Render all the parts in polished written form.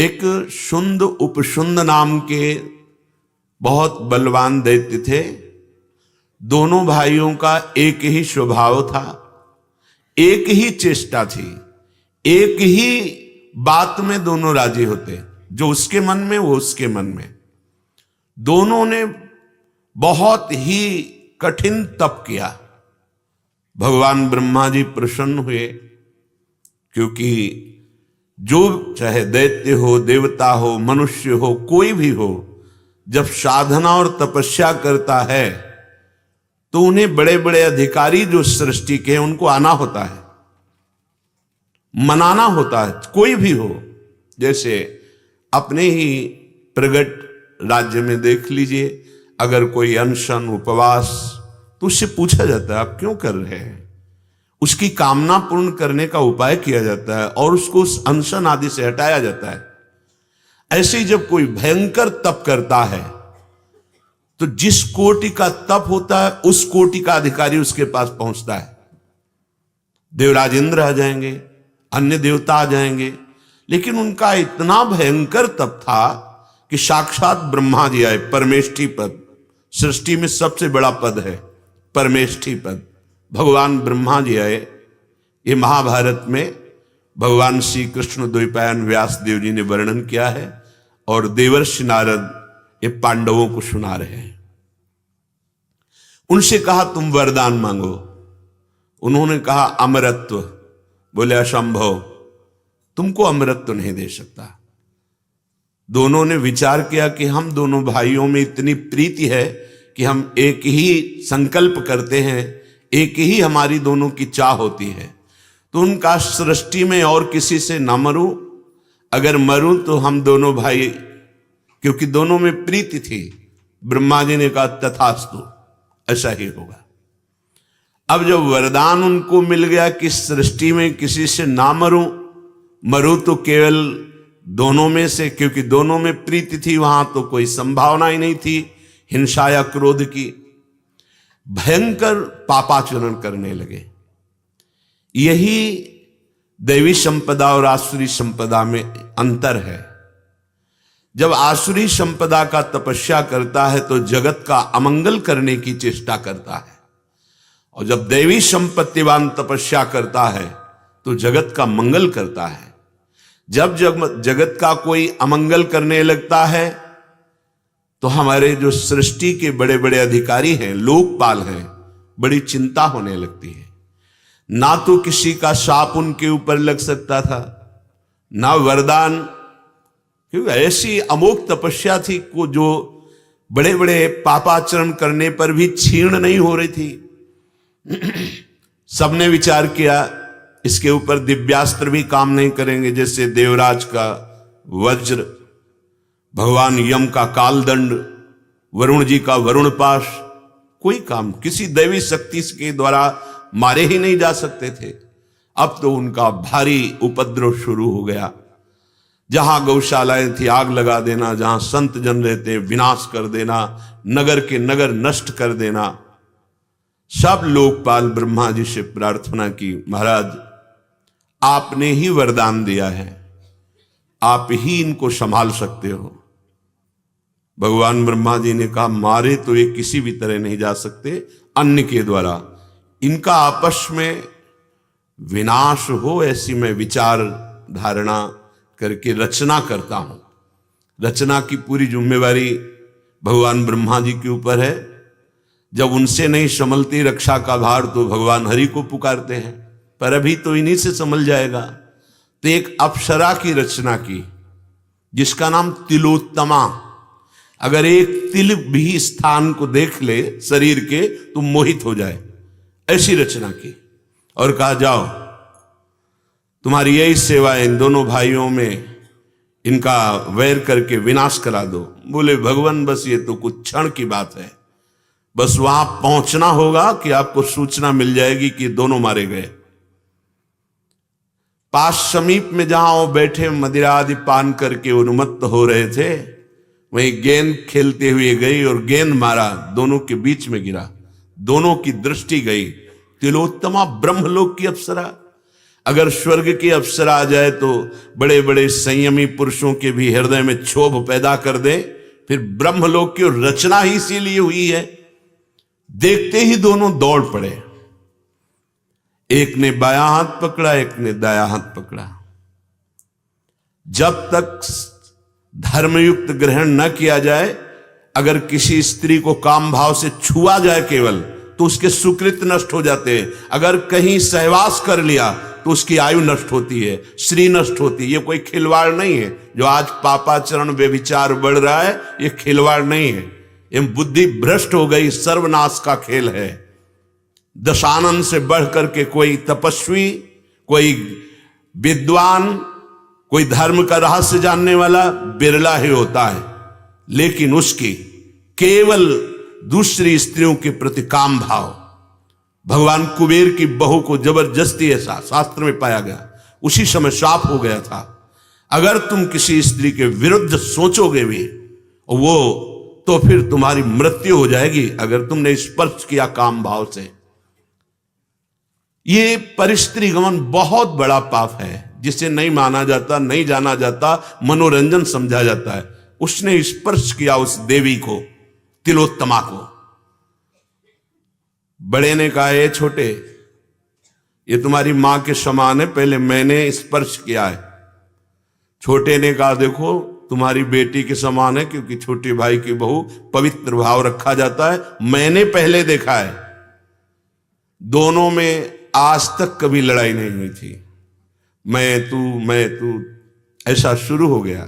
एक शुंद उपशुंद नाम के बहुत बलवान दैत्य थे। दोनों भाइयों का एक ही स्वभाव था, एक ही चेष्टा थी, एक ही बात में दोनों राजी होते, जो उसके मन में वो उसके मन में। दोनों ने बहुत ही कठिन तप किया। भगवान ब्रह्मा जी प्रसन्न हुए, क्योंकि जो चाहे दैत्य हो, देवता हो, मनुष्य हो, कोई भी हो, जब साधना और तपस्या करता है तो उन्हें बड़े बड़े अधिकारी जो सृष्टि के हैं उनको आना होता है, मनाना होता है, कोई भी हो। जैसे अपने ही प्रगट राज्य में देख लीजिए, अगर कोई अनशन उपवास, तो उससे पूछा जाता है आप क्यों कर रहे हैं, उसकी कामना पूर्ण करने का उपाय किया जाता है और उसको उस अनशन आदि से हटाया जाता है। ऐसे ही जब कोई भयंकर तप करता है तो जिस कोटि का तप होता है उस कोटि का अधिकारी उसके पास पहुंचता है। देवराज इंद्र आ जाएंगे, अन्य देवता आ जाएंगे, लेकिन उनका इतना भयंकर तप था कि साक्षात ब्रह्मा जी आए। परमेष्ठी पद सृष्टि में सबसे बड़ा पद है, परमेष्ठी पद। भगवान ब्रह्मा जी आए। ये महाभारत में भगवान श्री कृष्ण द्वैपायन व्यास देव जी ने वर्णन किया है और देवर्षि नारद ये पांडवों को सुना रहे हैं। उनसे कहा तुम वरदान मांगो। उन्होंने कहा अमरत्व। बोले असंभव, तुमको अमरत्व नहीं दे सकता। दोनों ने विचार किया कि हम दोनों भाइयों में इतनी प्रीति है कि हम एक ही संकल्प करते हैं, एक ही हमारी दोनों की चाह होती है। तो उनका सृष्टि में और किसी से ना मरूं, अगर मरूं तो हम दोनों भाई, क्योंकि दोनों में प्रीति थी। ब्रह्मा जी ने कहा तथास्तु, ऐसा ही होगा। अब जब वरदान उनको मिल गया कि सृष्टि में किसी से ना मरूं तो केवल दोनों में से, क्योंकि दोनों में प्रीति थी, वहां तो कोई संभावना ही नहीं थी हिंसा या क्रोध की। भयंकर पापाचरण करने लगे। यही दैवी संपदा और आसुरी संपदा में अंतर है। जब आसुरी संपदा का तपस्या करता है तो जगत का अमंगल करने की चेष्टा करता है, और जब दैवी संपत्तिवान तपस्या करता है तो जगत का मंगल करता है। जब जगत का कोई अमंगल करने लगता है तो हमारे जो सृष्टि के बड़े बड़े अधिकारी हैं, लोकपाल हैं, बड़ी चिंता होने लगती है। ना तो किसी का शाप उनके ऊपर लग सकता था, ना वरदान, क्योंकि ऐसी अमोघ तपस्या थी को जो बड़े बड़े पापाचरण करने पर भी क्षीण नहीं हो रही थी। सबने विचार किया इसके ऊपर दिव्यास्त्र भी काम नहीं करेंगे, जैसे देवराज का वज्र, भगवान यम का कालदंड, वरुण जी का वरुण पाश, कोई काम किसी दैवी शक्ति के द्वारा मारे ही नहीं जा सकते थे। अब तो उनका भारी उपद्रव शुरू हो गया। जहां गौशालाएं थी आग लगा देना, जहां संत जन रहते विनाश कर देना, नगर के नगर नष्ट कर देना। सब लोकपाल ब्रह्मा जी से प्रार्थना की, महाराज आपने ही वरदान दिया है, आप ही इनको संभाल सकते हो। भगवान ब्रह्मा जी ने कहा मारे तो ये किसी भी तरह नहीं जा सकते, अन्य के द्वारा इनका आपस में विनाश हो, ऐसी मैं विचार धारणा करके रचना करता हूं। रचना की पूरी जिम्मेवारी भगवान ब्रह्मा जी के ऊपर है। जब उनसे नहीं संभलती रक्षा का भार तो भगवान हरि को पुकारते हैं, पर अभी तो इन्हीं से संभल जाएगा। तो एक अप्सरा की रचना की जिसका नाम तिलोत्तमा। अगर एक तिल भी स्थान को देख ले शरीर के तो मोहित हो जाए, ऐसी रचना की। और कहा जाओ तुम्हारी यही सेवा है, इन दोनों भाइयों में इनका वैर करके विनाश करा दो। बोले भगवान बस ये तो कुछ क्षण की बात है, बस वहां पहुंचना होगा कि आपको सूचना मिल जाएगी कि दोनों मारे गए। पास समीप में जहां वो बैठे मदिरा आदि पान करके उन्मत्त हो रहे थे, वहीं गेंद खेलते हुए गई और गेंद मारा, दोनों के बीच में गिरा, दोनों की दृष्टि गई। तिलोत्तमा ब्रह्मलोक की अप्सरा। अगर स्वर्ग की अप्सरा आ जाए तो बड़े बड़े संयमी पुरुषों के भी हृदय में क्षोभ पैदा कर दे। फिर ब्रह्मलोक की रचना ही इसीलिए हुई है। देखते ही दोनों दौड़ पड़े, एक ने बायां हाथ पकड़ा, एक ने दायां हाथ पकड़ा। जब तक धर्मयुक्त ग्रहण न किया जाए, अगर किसी स्त्री को काम भाव से छुआ जाए केवल, तो उसके सुकृत नष्ट हो जाते हैं। अगर कहीं सहवास कर लिया तो उसकी आयु नष्ट होती है, श्री नष्ट होती है। ये कोई खिलवाड़ नहीं है। जो आज पापाचरण व्यभिचार बढ़ रहा है, ये खिलवाड़ नहीं है। ये बुद्धि भ्रष्ट हो गई, सर्वनाश का खेल है। दशानन से बढ़ करके कोई तपस्वी, कोई विद्वान, कोई धर्म का रहस्य जानने वाला बिरला ही होता है। लेकिन उसकी केवल दूसरी स्त्रियों के प्रति काम भाव, भगवान कुबेर की बहू को जबरदस्ती ऐसा शास्त्र में पाया गया, उसी समय श्राप हो गया था। अगर तुम किसी स्त्री के विरुद्ध सोचोगे भी वो, तो फिर तुम्हारी मृत्यु हो जाएगी अगर तुमने स्पर्श किया काम भाव से। ये परिस्त्री गमन बहुत बड़ा पाप है, जिसे नहीं माना जाता, नहीं जाना जाता, मनोरंजन समझा जाता है। उसने स्पर्श किया उस देवी को, तिलोत्तमा को। बड़े ने कहा, ये छोटे, ये तुम्हारी मां के समान है, पहले मैंने स्पर्श किया है। छोटे ने कहा, देखो तुम्हारी बेटी के समान है, क्योंकि छोटे भाई की बहू पवित्र भाव रखा जाता है, मैंने पहले देखा है। दोनों में आज तक कभी लड़ाई नहीं हुई थी। मैं तू ऐसा शुरू हो गया।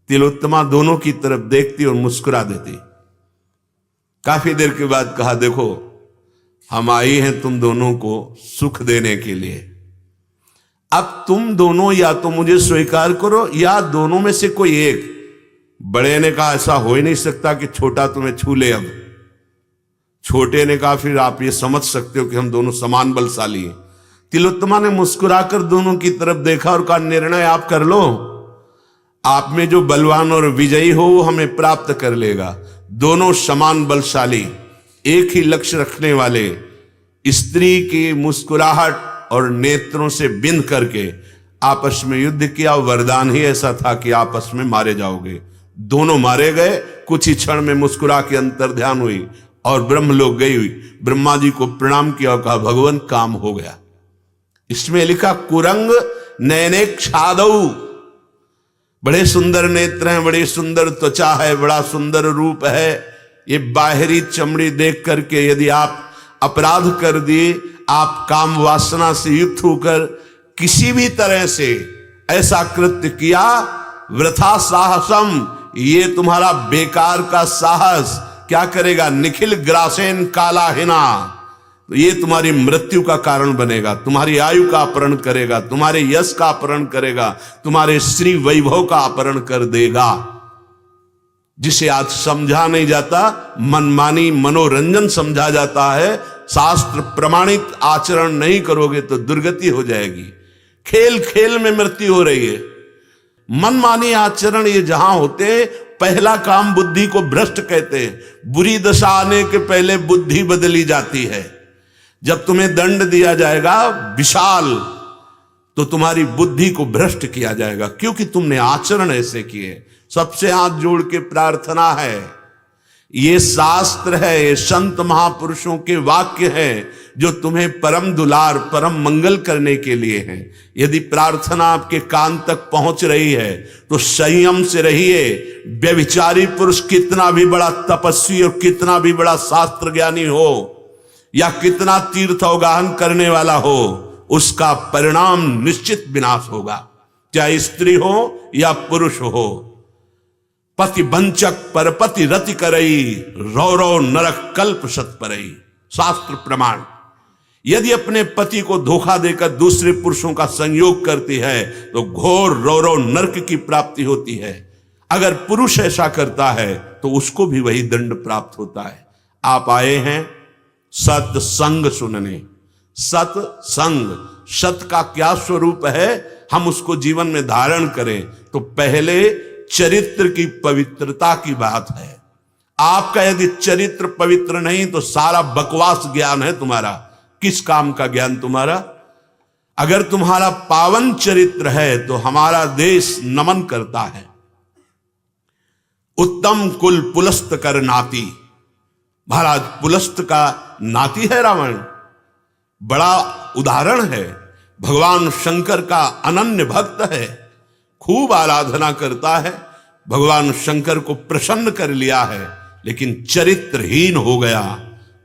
तिलोत्तमा दोनों की तरफ देखती और मुस्कुरा देती। काफी देर के बाद कहा, देखो हम आई हैं तुम दोनों को सुख देने के लिए। अब तुम दोनों या तो मुझे स्वीकार करो या दोनों में से कोई एक। बड़े ने कहा, ऐसा हो ही नहीं सकता कि छोटा तुम्हें छू ले। अब छोटे ने कहा, फिर आप ये समझ सकते हो कि हम दोनों समान बलशाली हैं। तिलोत्तमा ने मुस्कुराकर दोनों की तरफ देखा और कहा, निर्णय आप कर लो। आप में जो बलवान और विजयी हो वो हमें प्राप्त कर लेगा। दोनों समान बलशाली, एक ही लक्ष्य रखने वाले, स्त्री की मुस्कुराहट और नेत्रों से बिंद करके आपस में युद्ध किया। वरदान ही ऐसा था कि आपस में मारे जाओगे। दोनों मारे गए। कुछ ही क्षण में मुस्कुरा के अंतर ध्यान हुई और ब्रह्मलोक गई हुई। ब्रह्मा जी को प्रणाम किया और कहा, भगवान काम हो गया। इसमें लिखा, कुरंग नैने क्षादऊ, बड़े सुंदर नेत्र हैं, बड़ी सुंदर त्वचा है, बड़ा सुंदर रूप है। ये बाहरी चमड़ी देख करके यदि आप अपराध कर दिए, आप काम वासना से युक्त होकर किसी भी तरह से ऐसा कृत्य किया, वृथा साहसम, ये तुम्हारा बेकार का साहस क्या करेगा, निखिल ग्रासेन कालाहिना, तो ये तुम्हारी मृत्यु का कारण बनेगा, तुम्हारी आयु का अपहरण करेगा, तुम्हारे यश का अपहरण करेगा, तुम्हारे श्री वैभव का अपहरण कर देगा। जिसे आज समझा नहीं जाता, मनमानी मनोरंजन समझा जाता है। शास्त्र प्रमाणित आचरण नहीं करोगे तो दुर्गति हो जाएगी। खेल खेल में मृत्यु हो रही है। मनमानी आचरण ये जहां होते, पहला काम बुद्धि को भ्रष्ट कहते हैं। बुरी दशा आने के पहले बुद्धि बदली जाती है। जब तुम्हें दंड दिया जाएगा विशाल, तो तुम्हारी बुद्धि को भ्रष्ट किया जाएगा, क्योंकि तुमने आचरण ऐसे किए। सबसे हाथ जोड़ के प्रार्थना है, ये शास्त्र है, ये संत महापुरुषों के वाक्य हैं, जो तुम्हें परम दुलार, परम मंगल करने के लिए हैं। यदि प्रार्थना आपके कान तक पहुंच रही है तो संयम से रहिए। व्यभिचारी पुरुष कितना भी बड़ा तपस्वी और कितना भी बड़ा शास्त्र ज्ञानी हो या कितना तीर्थ अवगाहन करने वाला हो, उसका परिणाम निश्चित विनाश होगा, चाहे स्त्री हो या पुरुष हो। पति वंचक परपति रति करई, रौरव नरक कल्प सत परई। शास्त्र प्रमाण। यदि अपने पति को धोखा देकर दूसरे पुरुषों का संयोग करती है तो घोर रौरव नरक की प्राप्ति होती है। अगर पुरुष ऐसा करता है तो उसको भी वही दंड प्राप्त होता है। आप आए हैं सत्संग सुनने। सत्संग, सत का क्या स्वरूप है, हम उसको जीवन में धारण करें तो पहले चरित्र की पवित्रता की बात है। आपका यदि चरित्र पवित्र नहीं तो सारा बकवास ज्ञान है तुम्हारा। किस काम का ज्ञान तुम्हारा? अगर तुम्हारा पावन चरित्र है तो हमारा देश नमन करता है। उत्तम कुल पुलस्त कर नाती, महाराज पुलस्त का नाती है रावण, बड़ा उदाहरण है। भगवान शंकर का अनन्य भक्त है, खूब आराधना करता है, भगवान शंकर को प्रसन्न कर लिया है, लेकिन चरित्रहीन हो गया।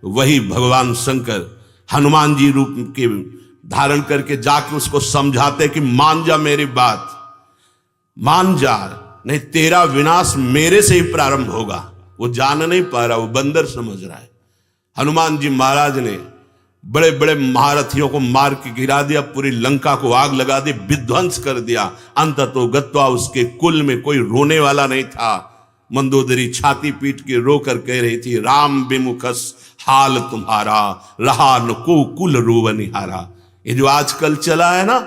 वही भगवान शंकर हनुमान जी रूप के धारण करके जाके उसको समझाते कि मान जा मेरी बात, मान जा, नहीं तेरा विनाश मेरे से ही प्रारंभ होगा। वो जान नहीं पा रहा, वो बंदर समझ रहा है। हनुमान जी महाराज ने बड़े बड़े महारथियों को मार के गिरा दिया, पूरी लंका को आग लगा दी, विध्वंस कर दिया। अंततो गत्वा उसके कुल में कोई रोने वाला नहीं था। मंदोदरी छाती पीट के रो कर कह रही थी, राम विमुखस हाल तुम्हारा, रहा न को कुल रोवनिहारा। ये जो आजकल चला है ना,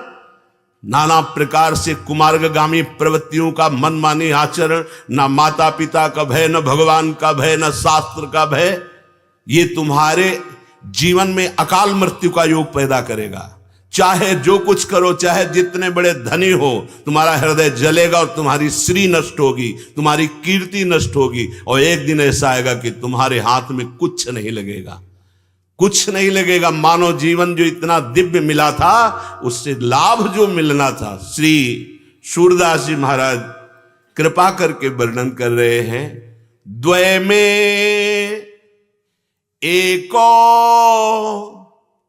नाना प्रकार से कुमार्गगामी प्रवृत्तियों का मनमानी आचरण, ना माता पिता का भय, न भगवान का भय, न शास्त्र का भय, ये तुम्हारे जीवन में अकाल मृत्यु का योग पैदा करेगा। चाहे जो कुछ करो, चाहे जितने बड़े धनी हो, तुम्हारा हृदय जलेगा और तुम्हारी श्री नष्ट होगी, तुम्हारी कीर्ति नष्ट होगी। और एक दिन ऐसा आएगा कि तुम्हारे हाथ में कुछ नहीं लगेगा, कुछ नहीं लगेगा। मानव जीवन जो इतना दिव्य मिला था, उससे लाभ जो मिलना था। श्री सूरदास जी महाराज कृपा करके वर्णन कर रहे हैं, द्वय में एको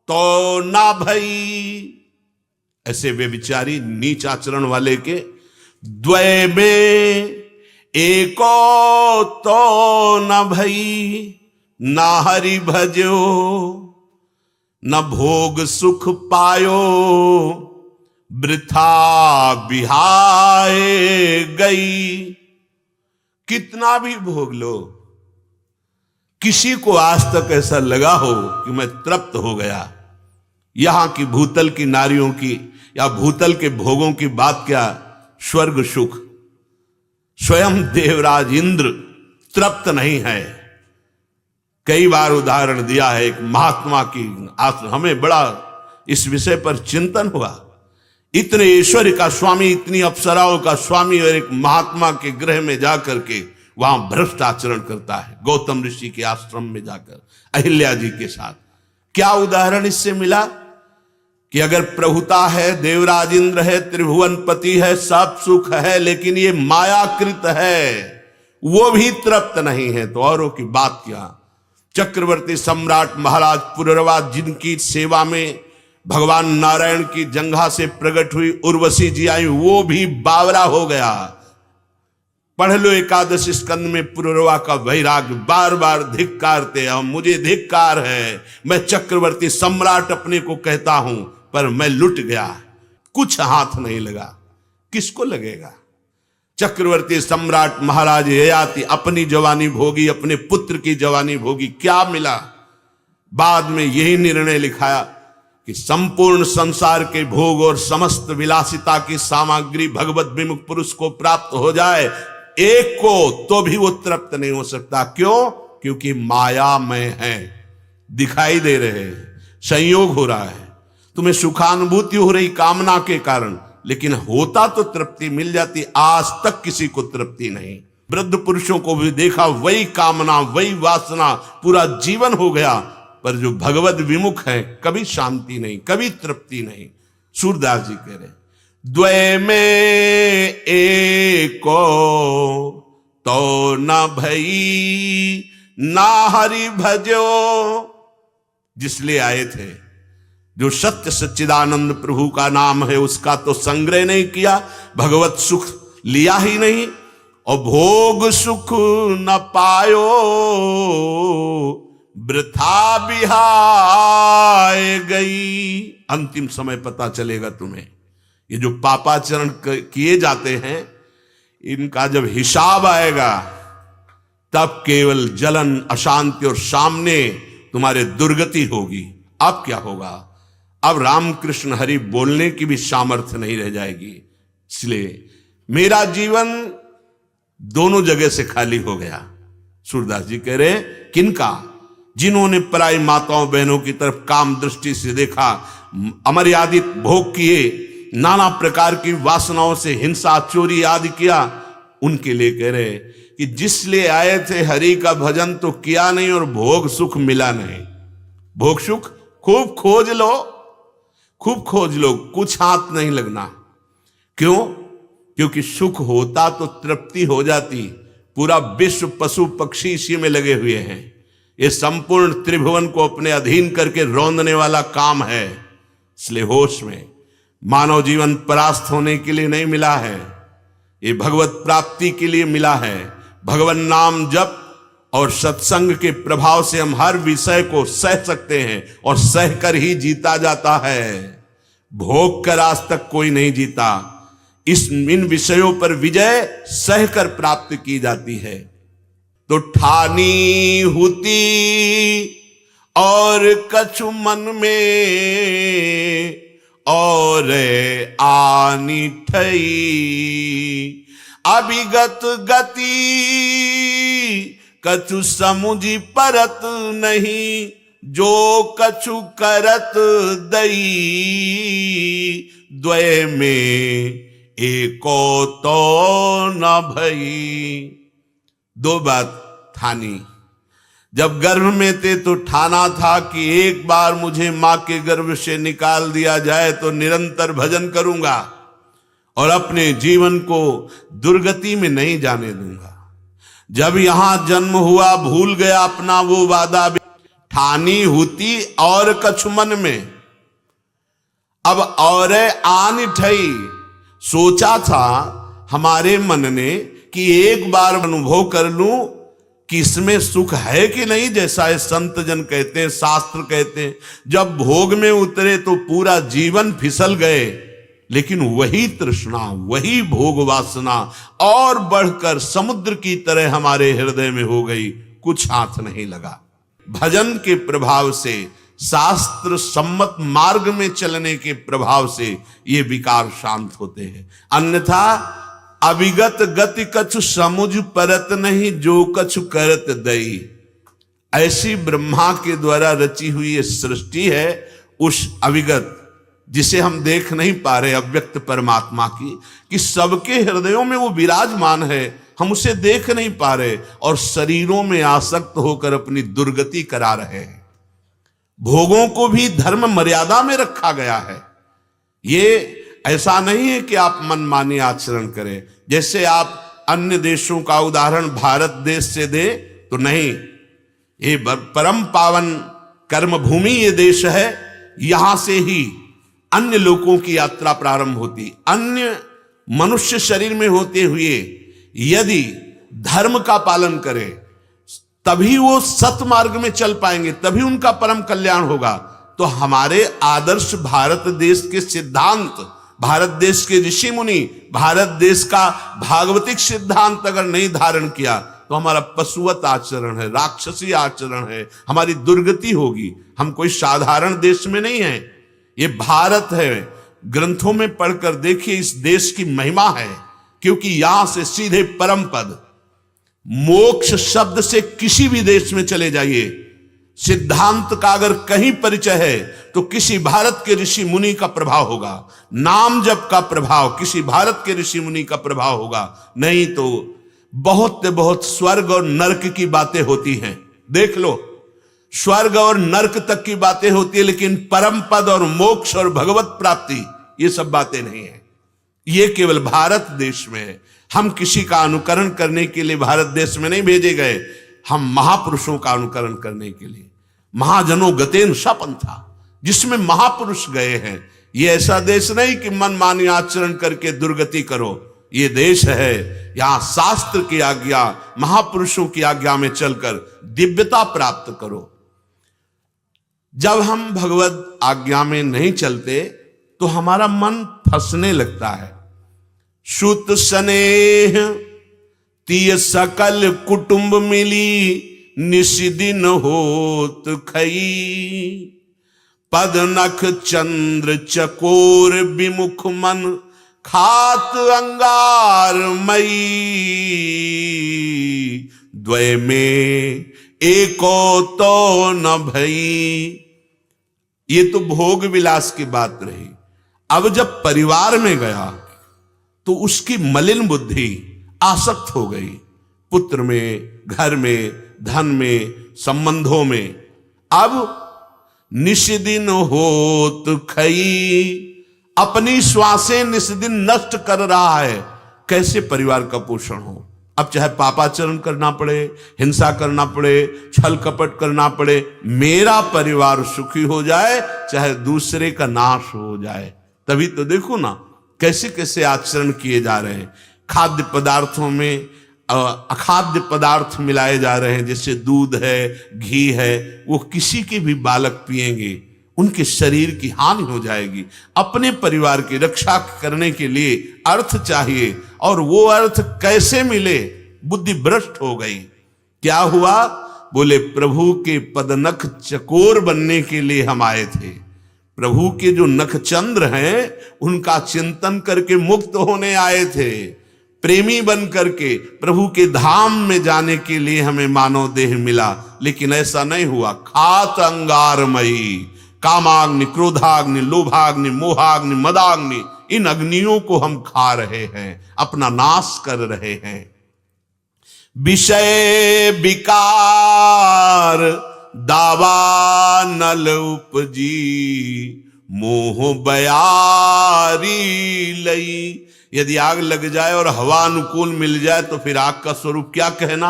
तो ना भई, ऐसे वे विचारी नीच आचरण वाले के, द्वय में एको तो न भई, ना हरि भजो न भोग सुख पायो, वृथा बिहाए गई। कितना भी भोग लो, किसी को आज तक ऐसा लगा हो कि मैं तृप्त हो गया। यहां की भूतल की नारियों की या भूतल के भोगों की बात क्या, स्वर्ग सुख, स्वयं देवराज इंद्र तृप्त नहीं है। कई बार उदाहरण दिया है एक महात्मा की, हमें बड़ा इस विषय पर चिंतन हुआ। इतने ऐश्वर्य का स्वामी, इतनी अप्सराओं का स्वामी, और एक महात्मा के गृह में जाकर के वहां भ्रष्ट आचरण करता है। गौतम ऋषि के आश्रम में जाकर अहिल्या जी के साथ। क्या उदाहरण इससे मिला कि अगर प्रभुता है, देवराज इंद्र है, त्रिभुवन पति है, सब सुख है, लेकिन ये मायाकृत है, वो भी तृप्त नहीं है, तो औरों की बात क्या। चक्रवर्ती सम्राट महाराज पुररवा, जिनकी सेवा में भगवान नारायण की जंघा से प्रकट हुई उर्वशी जी आई, वो भी बावरा हो गया। पढ़ लो एकादश स्कंद में पुररवा का वैराग्य, बार बार धिक्कारते हैं, मुझे धिक्कार है, मैं चक्रवर्ती सम्राट अपने को कहता हूं, पर मैं लुट गया, कुछ हाथ नहीं लगा। किसको लगेगा। चक्रवर्ती सम्राट महाराज ययाति अपनी जवानी भोगी, अपने पुत्र की जवानी भोगी, क्या मिला। बाद में यही निर्णय लिखाया कि संपूर्ण संसार के भोग और समस्त विलासिता की सामग्री भगवत विमुख पुरुष को प्राप्त हो जाए, एक को, तो भी वो तृप्त नहीं हो सकता। क्यों? क्योंकि माया में है, दिखाई दे रहे हैं, संयोग हो रहा है, तुम्हें सुखानुभूति हो रही कामना के कारण, लेकिन होता तो तृप्ति मिल जाती। आज तक किसी को तृप्ति नहीं। वृद्ध पुरुषों को भी देखा, वही कामना, वही वासना, पूरा जीवन हो गया, पर जो भगवत विमुख है, कभी शांति नहीं, कभी तृप्ति नहीं। सूरदास जी कह रहे, द्वय में एको तो न भई, ना हरि भजो। जिसलिए आए थे, जो सत्य सच्चिदानंद प्रभु का नाम है, उसका तो संग्रह नहीं किया, भगवत सुख लिया ही नहीं, और भोग सुख न पायो, वृथा बिहाए गई। अंतिम समय पता चलेगा तुम्हें, ये जो पापाचरण किए जाते हैं, इनका जब हिसाब आएगा, तब केवल जलन, अशांति और सामने तुम्हारे दुर्गति होगी। अब क्या होगा? अब रामकृष्ण हरि बोलने की भी सामर्थ्य नहीं रह जाएगी। इसलिए मेरा जीवन दोनों जगह से खाली हो गया। सूरदास जी कह रहे, किनका? जिन्होंने पराई माताओं बहनों की तरफ काम दृष्टि से देखा, अमर्यादित भोग किए, नाना प्रकार की वासनाओं से हिंसा, चोरी आदि किया, उनके लिए कह रहे कि जिसलिए आए थे हरि का भजन तो किया नहीं और भोग सुख मिला नहीं। भोग सुख खूब खोज लो, खूब खोज लो, कुछ हाथ नहीं लगना। क्यों? क्योंकि सुख होता तो तृप्ति हो जाती। पूरा विश्व पशु पक्षी इसी में लगे हुए हैं। ये संपूर्ण त्रिभुवन को अपने अधीन करके रौंदने वाला काम है। इसलिए होश में, मानव जीवन परास्त होने के लिए नहीं मिला है, ये भगवत प्राप्ति के लिए मिला है। भगवान नाम जप और सत्संग के प्रभाव से हम हर विषय को सह सकते हैं और सह कर ही जीता जाता है। भोग कर आज तक कोई नहीं जीता। इन विषयों पर विजय सहकर प्राप्त की जाती है। तो ठानी हुती और कछु मन में और आनी ठई, अभिगत गति कछु समुझी परत नहीं, जो कछु करत दई, द्वय में एको तो न भई। दो बात ठानी। जब गर्भ में थे तो ठाना था कि एक बार मुझे मां के गर्भ से निकाल दिया जाए तो निरंतर भजन करूंगा और अपने जीवन को दुर्गति में नहीं जाने दूंगा। जब यहां जन्म हुआ भूल गया अपना वो वादा। ठानी हुती और कछु मन में, अब और आन ठई। सोचा था हमारे मन ने कि एक बार अनुभव कर लूं कि इसमें सुख है कि नहीं, जैसा ये संत जन कहते हैं, शास्त्र कहते हैं। जब भोग में उतरे तो पूरा जीवन फिसल गए, लेकिन वही तृष्णा, वही भोग वासना और बढ़कर समुद्र की तरह हमारे हृदय में हो गई, कुछ हाथ नहीं लगा। भजन के प्रभाव से, शास्त्र सम्मत मार्ग में चलने के प्रभाव से ये विकार शांत होते हैं। अन्यथा अविगत गति कछु समुझ परत नहीं, जो कछु करत दई। ऐसी ब्रह्मा के द्वारा रची हुई ये सृष्टि है, उस अविगत जिसे हम देख नहीं पा रहे, अव्यक्त परमात्मा की, कि सबके हृदयों में वो विराजमान है, हम उसे देख नहीं पा रहे और शरीरों में आसक्त होकर अपनी दुर्गति करा रहे हैं। भोगों को भी धर्म मर्यादा में रखा गया है। ये ऐसा नहीं है कि आप मनमानी आचरण करें। जैसे आप अन्य देशों का उदाहरण भारत देश से दे तो नहीं, ये परम पावन कर्म भूमि ये देश है। यहां से ही अन्य लोगों की यात्रा प्रारंभ होती। अन्य मनुष्य शरीर में होते हुए यदि धर्म का पालन करें तभी वो सतमार्ग में चल पाएंगे, तभी उनका परम कल्याण होगा। तो हमारे आदर्श भारत देश के सिद्धांत, भारत देश के ऋषि मुनि, भारत देश का भागवतिक सिद्धांत अगर नहीं धारण किया तो हमारा पशुवत आचरण है, राक्षसी आचरण है, हमारी दुर्गति होगी। हम कोई साधारण देश में नहीं है, ये भारत है। ग्रंथों में पढ़कर देखिए इस देश की महिमा है, क्योंकि यहां से सीधे परम पद, मोक्ष शब्द से किसी भी देश में चले जाइए, सिद्धांत का अगर कहीं परिचय है तो किसी भारत के ऋषि मुनि का प्रभाव होगा। नाम जप का प्रभाव किसी भारत के ऋषि मुनि का प्रभाव होगा, नहीं तो बहुत स्वर्ग और नरक की बातें होती हैं। देख लो, स्वर्ग और नरक तक की बातें होती है, लेकिन परम पद और मोक्ष और भगवत प्राप्ति ये सब बातें नहीं है। ये केवल भारत देश में है। हम किसी का अनुकरण करने के लिए भारत देश में नहीं भेजे गए, हम महापुरुषों का अनुकरण करने के लिए। महाजनों गतेन सपंथा, जिसमें महापुरुष गए हैं। ये ऐसा देश नहीं कि मनमानी आचरण करके दुर्गति करो। ये देश है यहां शास्त्र की आज्ञा, महापुरुषों की आज्ञा में चलकर दिव्यता प्राप्त करो। जब हम भगवत आज्ञा में नहीं चलते तो हमारा मन फंसने लगता है। सुत स्नेह तीय सकल कुटुंब मिली, निशिदिन होत खई। पद नख चंद्र चकोर विमुख मन, खात अंगार मई। द्वय में एको तो न भई। ये तो भोग विलास की बात रही। अब जब परिवार में गया तो उसकी मलिन बुद्धि आसक्त हो गई, पुत्र में, घर में, धन में, संबंधों में। अब निष्दिन होत खई, अपनी श्वासें निष्दिन नष्ट कर रहा है। कैसे परिवार का पोषण हो? अब चाहे पापाचरण करना पड़े, हिंसा करना पड़े, छल कपट करना पड़े, मेरा परिवार सुखी हो जाए, चाहे दूसरे का नाश हो जाए। तभी तो देखो ना कैसे कैसे आचरण किए जा रहे हैं। खाद्य पदार्थों में अखाद्य पदार्थ मिलाए जा रहे हैं, जैसे दूध है, घी है, वो किसी के भी बालक पिएंगे उनके शरीर की हानि हो जाएगी। अपने परिवार की रक्षा करने के लिए अर्थ चाहिए, और वो अर्थ कैसे मिले? बुद्धि भ्रष्ट हो गई। क्या हुआ? बोले प्रभु के पदनख चकोर बनने के लिए हम आए थे। प्रभु के जो नखचंद्र हैं उनका चिंतन करके मुक्त होने आए थे। प्रेमी बन करके प्रभु के धाम में जाने के लिए हमें मानव देह मिला, लेकिन ऐसा नहीं हुआ। खात अंगारमयी, कामाग्नि, क्रोधाग्नि, लोभाग्नि, मोहाग्नि, मदाग्नि, इन अग्नियों को हम खा रहे हैं, अपना नाश कर रहे हैं। विषय विकार दावा नल उपजी, मोह बयारी लई। यदि आग लग जाए और हवा अनुकूल मिल जाए तो फिर आग का स्वरूप क्या कहना?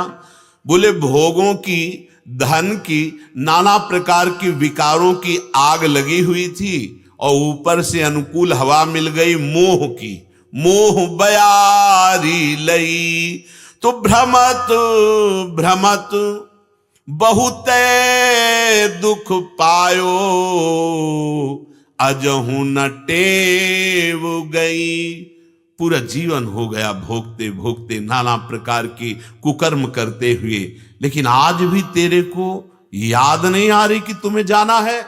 बोले भोगों की, धन की, नाना प्रकार की विकारों की आग लगी हुई थी, और ऊपर से अनुकूल हवा मिल गई मोह की। मोह बयारी लई, तो भ्रमत भ्रमत बहुत दुख पायो, अजहू न टेव गई। पूरा जीवन हो गया भोगते भोगते, नाना प्रकार की कुकर्म करते हुए, लेकिन आज भी तेरे को याद नहीं आ रही कि तुम्हें जाना है।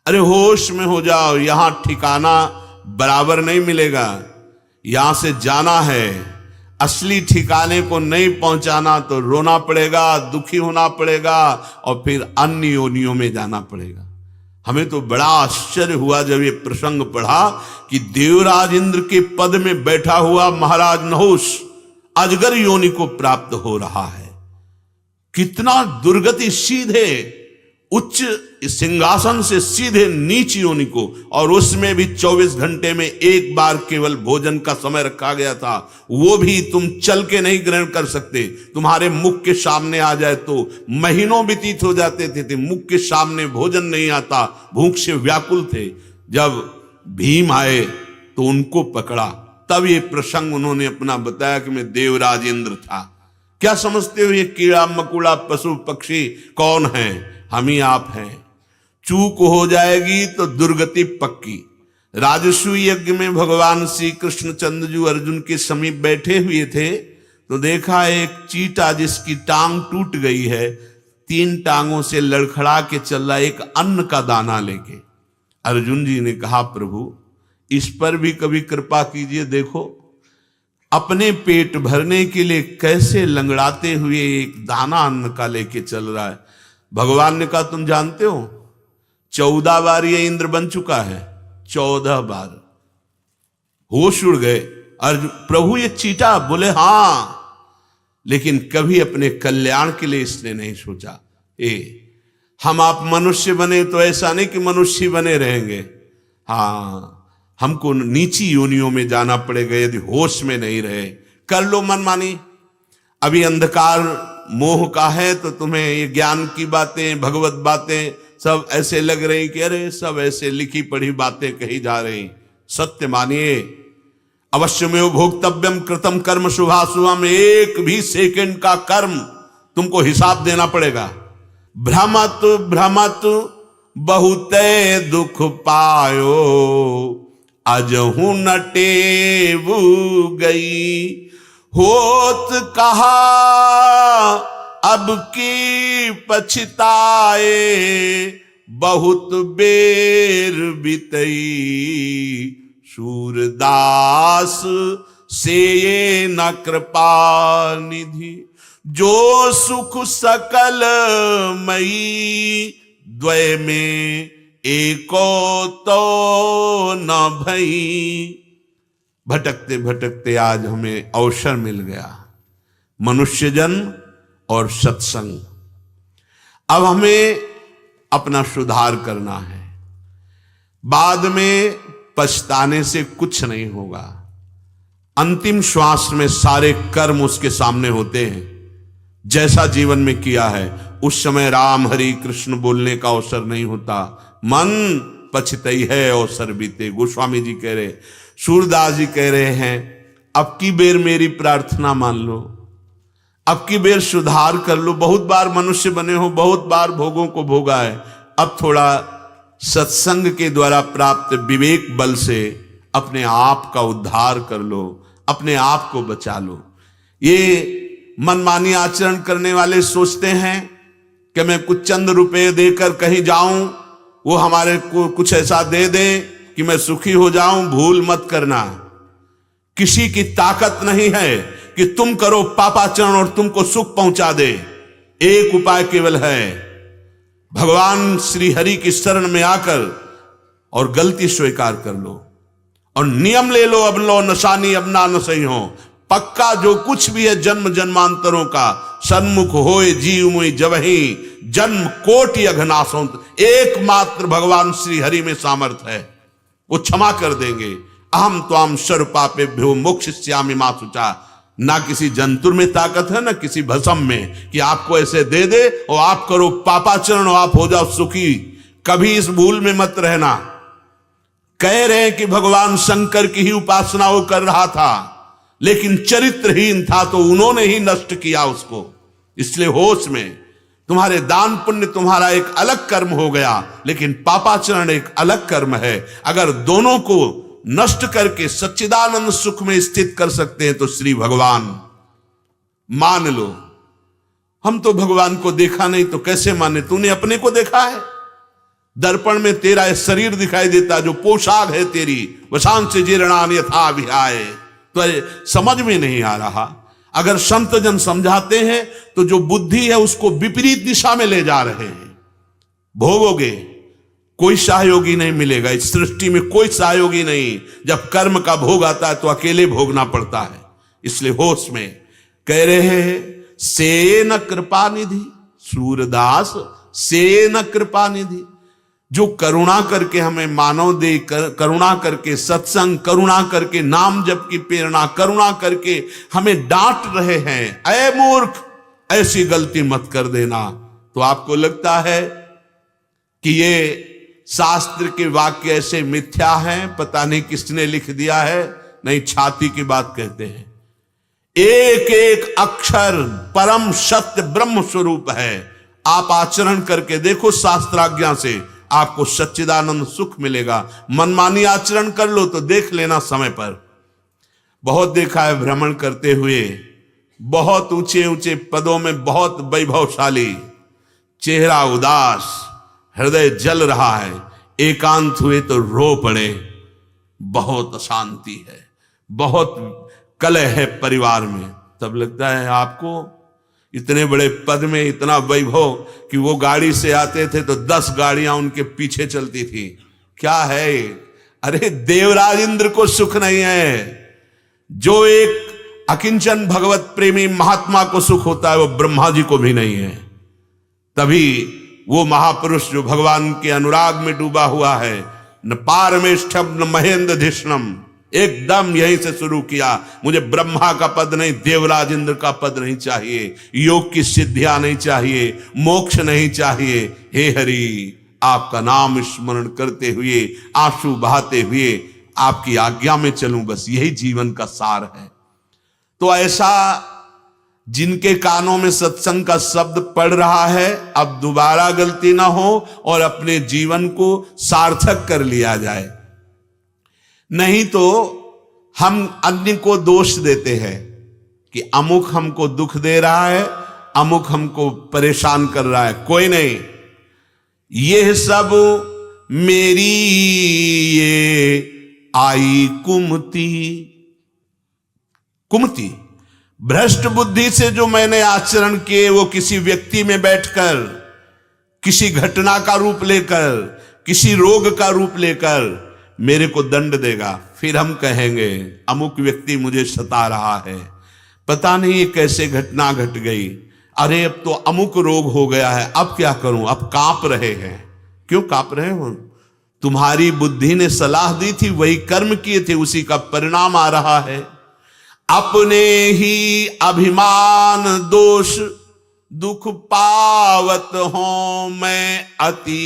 अरे होश में हो जाओ, यहां ठिकाना बराबर नहीं मिलेगा, यहां से जाना है। असली ठिकाने को नहीं पहुंचाना तो रोना पड़ेगा, दुखी होना पड़ेगा, और फिर अन्य योनियों में जाना पड़ेगा। हमें तो बड़ा आश्चर्य हुआ जब ये प्रसंग पढ़ा कि देवराज इंद्र के पद में बैठा हुआ महाराज नहुष अजगर योनि को प्राप्त हो रहा है। कितना दुर्गति, सीधे उच्च सिंहासन से सीधे नीच योनि को, और उसमें भी 24 घंटे में एक बार केवल भोजन का समय रखा गया था। वो भी तुम चल के नहीं ग्रहण कर सकते, तुम्हारे मुख के सामने आ जाए तो महीनों व्यतीत हो जाते थे। मुख के सामने भोजन नहीं आता, भूख से व्याकुल थे। जब भीम आए तो उनको पकड़ा, तब ये प्रसंग उन्होंने अपना बताया कि मैं देवराज इंद्र था। क्या समझते हो ये कीड़ा मकोड़ा पशु पक्षी कौन है? हम ही आप हैं। चूक हो जाएगी तो दुर्गति पक्की। राजसूय यज्ञ में भगवान श्री कृष्ण चंद्रजू अर्जुन के समीप बैठे हुए थे तो देखा एक चीटा जिसकी टांग टूट गई है, 3 टांगों से लड़खड़ा के चल रहा, एक अन्न का दाना लेके। अर्जुन जी ने कहा प्रभु इस पर भी कभी कृपा कीजिए, देखो अपने पेट भरने के लिए कैसे लंगड़ाते हुए एक दाना अन्न का लेके चल रहा है। भगवान ने कहा तुम जानते हो 14 बार ये इंद्र बन चुका है, 14 बार। होश उड़ गए अर्जुन, प्रभु ये चीटा? बोले हाँ, लेकिन कभी अपने कल्याण के लिए इसने नहीं सोचा। हम आप मनुष्य बने तो ऐसा नहीं कि मनुष्य बने रहेंगे, हाँ हमको नीची योनियों में जाना पड़ेगा यदि होश में नहीं रहे। कर लो मनमानी, अभी अंधकार मोह का है तो तुम्हें ये ज्ञान की बातें, भगवत बातें सब ऐसे लग रही कि अरे सब ऐसे लिखी पढ़ी बातें कही जा रही। सत्य मानिए, अवश्यमेव भोक्तव्यम कृतम कर्म शुभाशुभम, एक भी सेकंड का कर्म तुमको हिसाब देना पड़ेगा। भ्रमत भ्रमत बहुते दुख पायो, अजहू न टेव गई। होत कहा अब की पछताए, बहुत बेर बितई। सूरदास से ये न कृपा निधि, जो सुख सकल मई द्वय में एको तो न भई। भटकते भटकते आज हमें अवसर मिल गया, मनुष्य जन्म और सत्संग। अब हमें अपना सुधार करना है, बाद में पछताने से कुछ नहीं होगा। अंतिम श्वास में सारे कर्म उसके सामने होते हैं, जैसा जीवन में किया है। उस समय राम हरि कृष्ण बोलने का अवसर नहीं होता, मन पछतई है अवसर बीते। गोस्वामी जी कह रहे, सूरदास जी कह रहे हैं, अब की बेर मेरी प्रार्थना मान लो, अब की बेर सुधार कर लो। बहुत बार मनुष्य बने हो, बहुत बार भोगों को भोगा है, अब थोड़ा सत्संग के द्वारा प्राप्त विवेक बल से अपने आप का उद्धार कर लो, अपने आप को बचा लो। ये मनमानी आचरण करने वाले सोचते हैं कि मैं कुछ चंद रुपए देकर कहीं जाऊं, वो हमारे को कुछ ऐसा दे दे कि मैं सुखी हो जाऊं। भूल मत करना, किसी की ताकत नहीं है कि तुम करो पापाचरण और तुमको सुख पहुंचा दे। एक उपाय केवल है, भगवान श्री हरि की शरण में आकर और गलती स्वीकार कर लो और नियम ले लो, अब लो नशानी अब ना नसई हो। पक्का जो कुछ भी है जन्म जन्मांतरों का, सन्मुख होए जीव मुई जबहि जन्म कोटि अघनासों। एकमात्र भगवान श्री हरि में सामर्थ्य है, वो क्षमा कर देंगे। अहम त्वाम सर्व पापेभ्यो मोक्षयिष्यामि मा शुचा। ना किसी जंतुर में ताकत है, ना किसी भस्म में कि आपको ऐसे दे दे और आप करो पापाचरण और आप हो जाओ सुखी। कभी इस भूल में मत रहना। कह रहे हैं कि भगवान शंकर की ही उपासना वो कर रहा था, लेकिन चरित्रहीन था तो उन्होंने ही नष्ट किया उसको। इसलिए होश में, तुम्हारे दान पुण्य तुम्हारा एक अलग कर्म हो गया, लेकिन पापाचरण एक अलग कर्म है। अगर दोनों को नष्ट करके सच्चिदानंद सुख में स्थित कर सकते हैं तो श्री भगवान मान लो। हम तो भगवान को देखा नहीं तो कैसे माने? तूने अपने को देखा है? दर्पण में तेरा शरीर दिखाई देता, जो पोशाक है तेरी, वशान से जीर्णान यथा विहाय, तो समझ में नहीं आ रहा। अगर संत जन समझाते हैं तो जो बुद्धि है उसको विपरीत दिशा में ले जा रहे हैं। भोगोगे, कोई सहयोगी नहीं मिलेगा इस सृष्टि में, कोई सहयोगी नहीं। जब कर्म का भोग आता है तो अकेले भोगना पड़ता है। इसलिए होश में कह रहे हैं, से न कृपा निधि सूरदास, से न कृपा निधि। जो करुणा करके हमें मानव दे, करुणा करके सत्संग, करुणा करके नाम जप की प्रेरणा, करुणा करके हमें डांट रहे हैं, ऐ मूर्ख ऐसी गलती मत कर देना। तो आपको लगता है कि ये शास्त्र के वाक्य ऐसे मिथ्या हैं, पता नहीं किसने लिख दिया है। नहीं, छाती की बात कहते हैं। एक एक अक्षर परम सत्य ब्रह्म स्वरूप है। आप आचरण करके देखो शास्त्राज्ञा से, आपको सच्चिदानंद सुख मिलेगा। मनमानी आचरण कर लो तो देख लेना समय पर। बहुत देखा है भ्रमण करते हुए, बहुत ऊंचे ऊंचे पदों में, बहुत वैभवशाली, चेहरा उदास, हृदय जल रहा है, एकांत हुए तो रो पड़े। बहुत अशांति है, बहुत कलह है परिवार में। तब लगता है आपको इतने बड़े पद में इतना वैभव कि वो गाड़ी से आते थे तो 10 गाड़ियां उनके पीछे चलती थी। क्या है? अरे देवराज इंद्र को सुख नहीं है। जो एक अकिंचन भगवत प्रेमी महात्मा को सुख होता है वो ब्रह्मा जी को भी नहीं है। तभी वो महापुरुष जो भगवान के अनुराग में डूबा हुआ है, न पारमेष्ठम न महेंद्र धिष्णम, एकदम यहीं से शुरू किया। मुझे ब्रह्मा का पद नहीं, देवराज इंद्र का पद नहीं चाहिए, योग की सिद्धियां नहीं चाहिए, मोक्ष नहीं चाहिए। हे हरि, आपका नाम स्मरण करते हुए, आंसू बहाते हुए आपकी आज्ञा में चलूं, बस यही जीवन का सार है। तो ऐसा जिनके कानों में सत्संग का शब्द पड़ रहा है, अब दोबारा गलती ना हो और अपने जीवन को सार्थक कर लिया जाए। नहीं तो हम अन्य को दोष देते हैं कि अमुक हमको दुख दे रहा है, अमुक हमको परेशान कर रहा है। कोई नहीं, ये सब मेरी ये आई कुमति, कुमति भ्रष्ट बुद्धि से जो मैंने आचरण किए, वो किसी व्यक्ति में बैठकर, किसी घटना का रूप लेकर, किसी रोग का रूप लेकर मेरे को दंड देगा। फिर हम कहेंगे अमुक व्यक्ति मुझे सता रहा है, पता नहीं ये कैसे घटना घट गई, अरे अब तो अमुक रोग हो गया है, अब क्या करूं। अब कांप रहे हैं। क्यों कांप रहे हो? तुम्हारी बुद्धि ने सलाह दी थी, वही कर्म किए थे, उसी का परिणाम आ रहा है। अपने ही अभिमान दोष दुख पावत हूं मैं अति,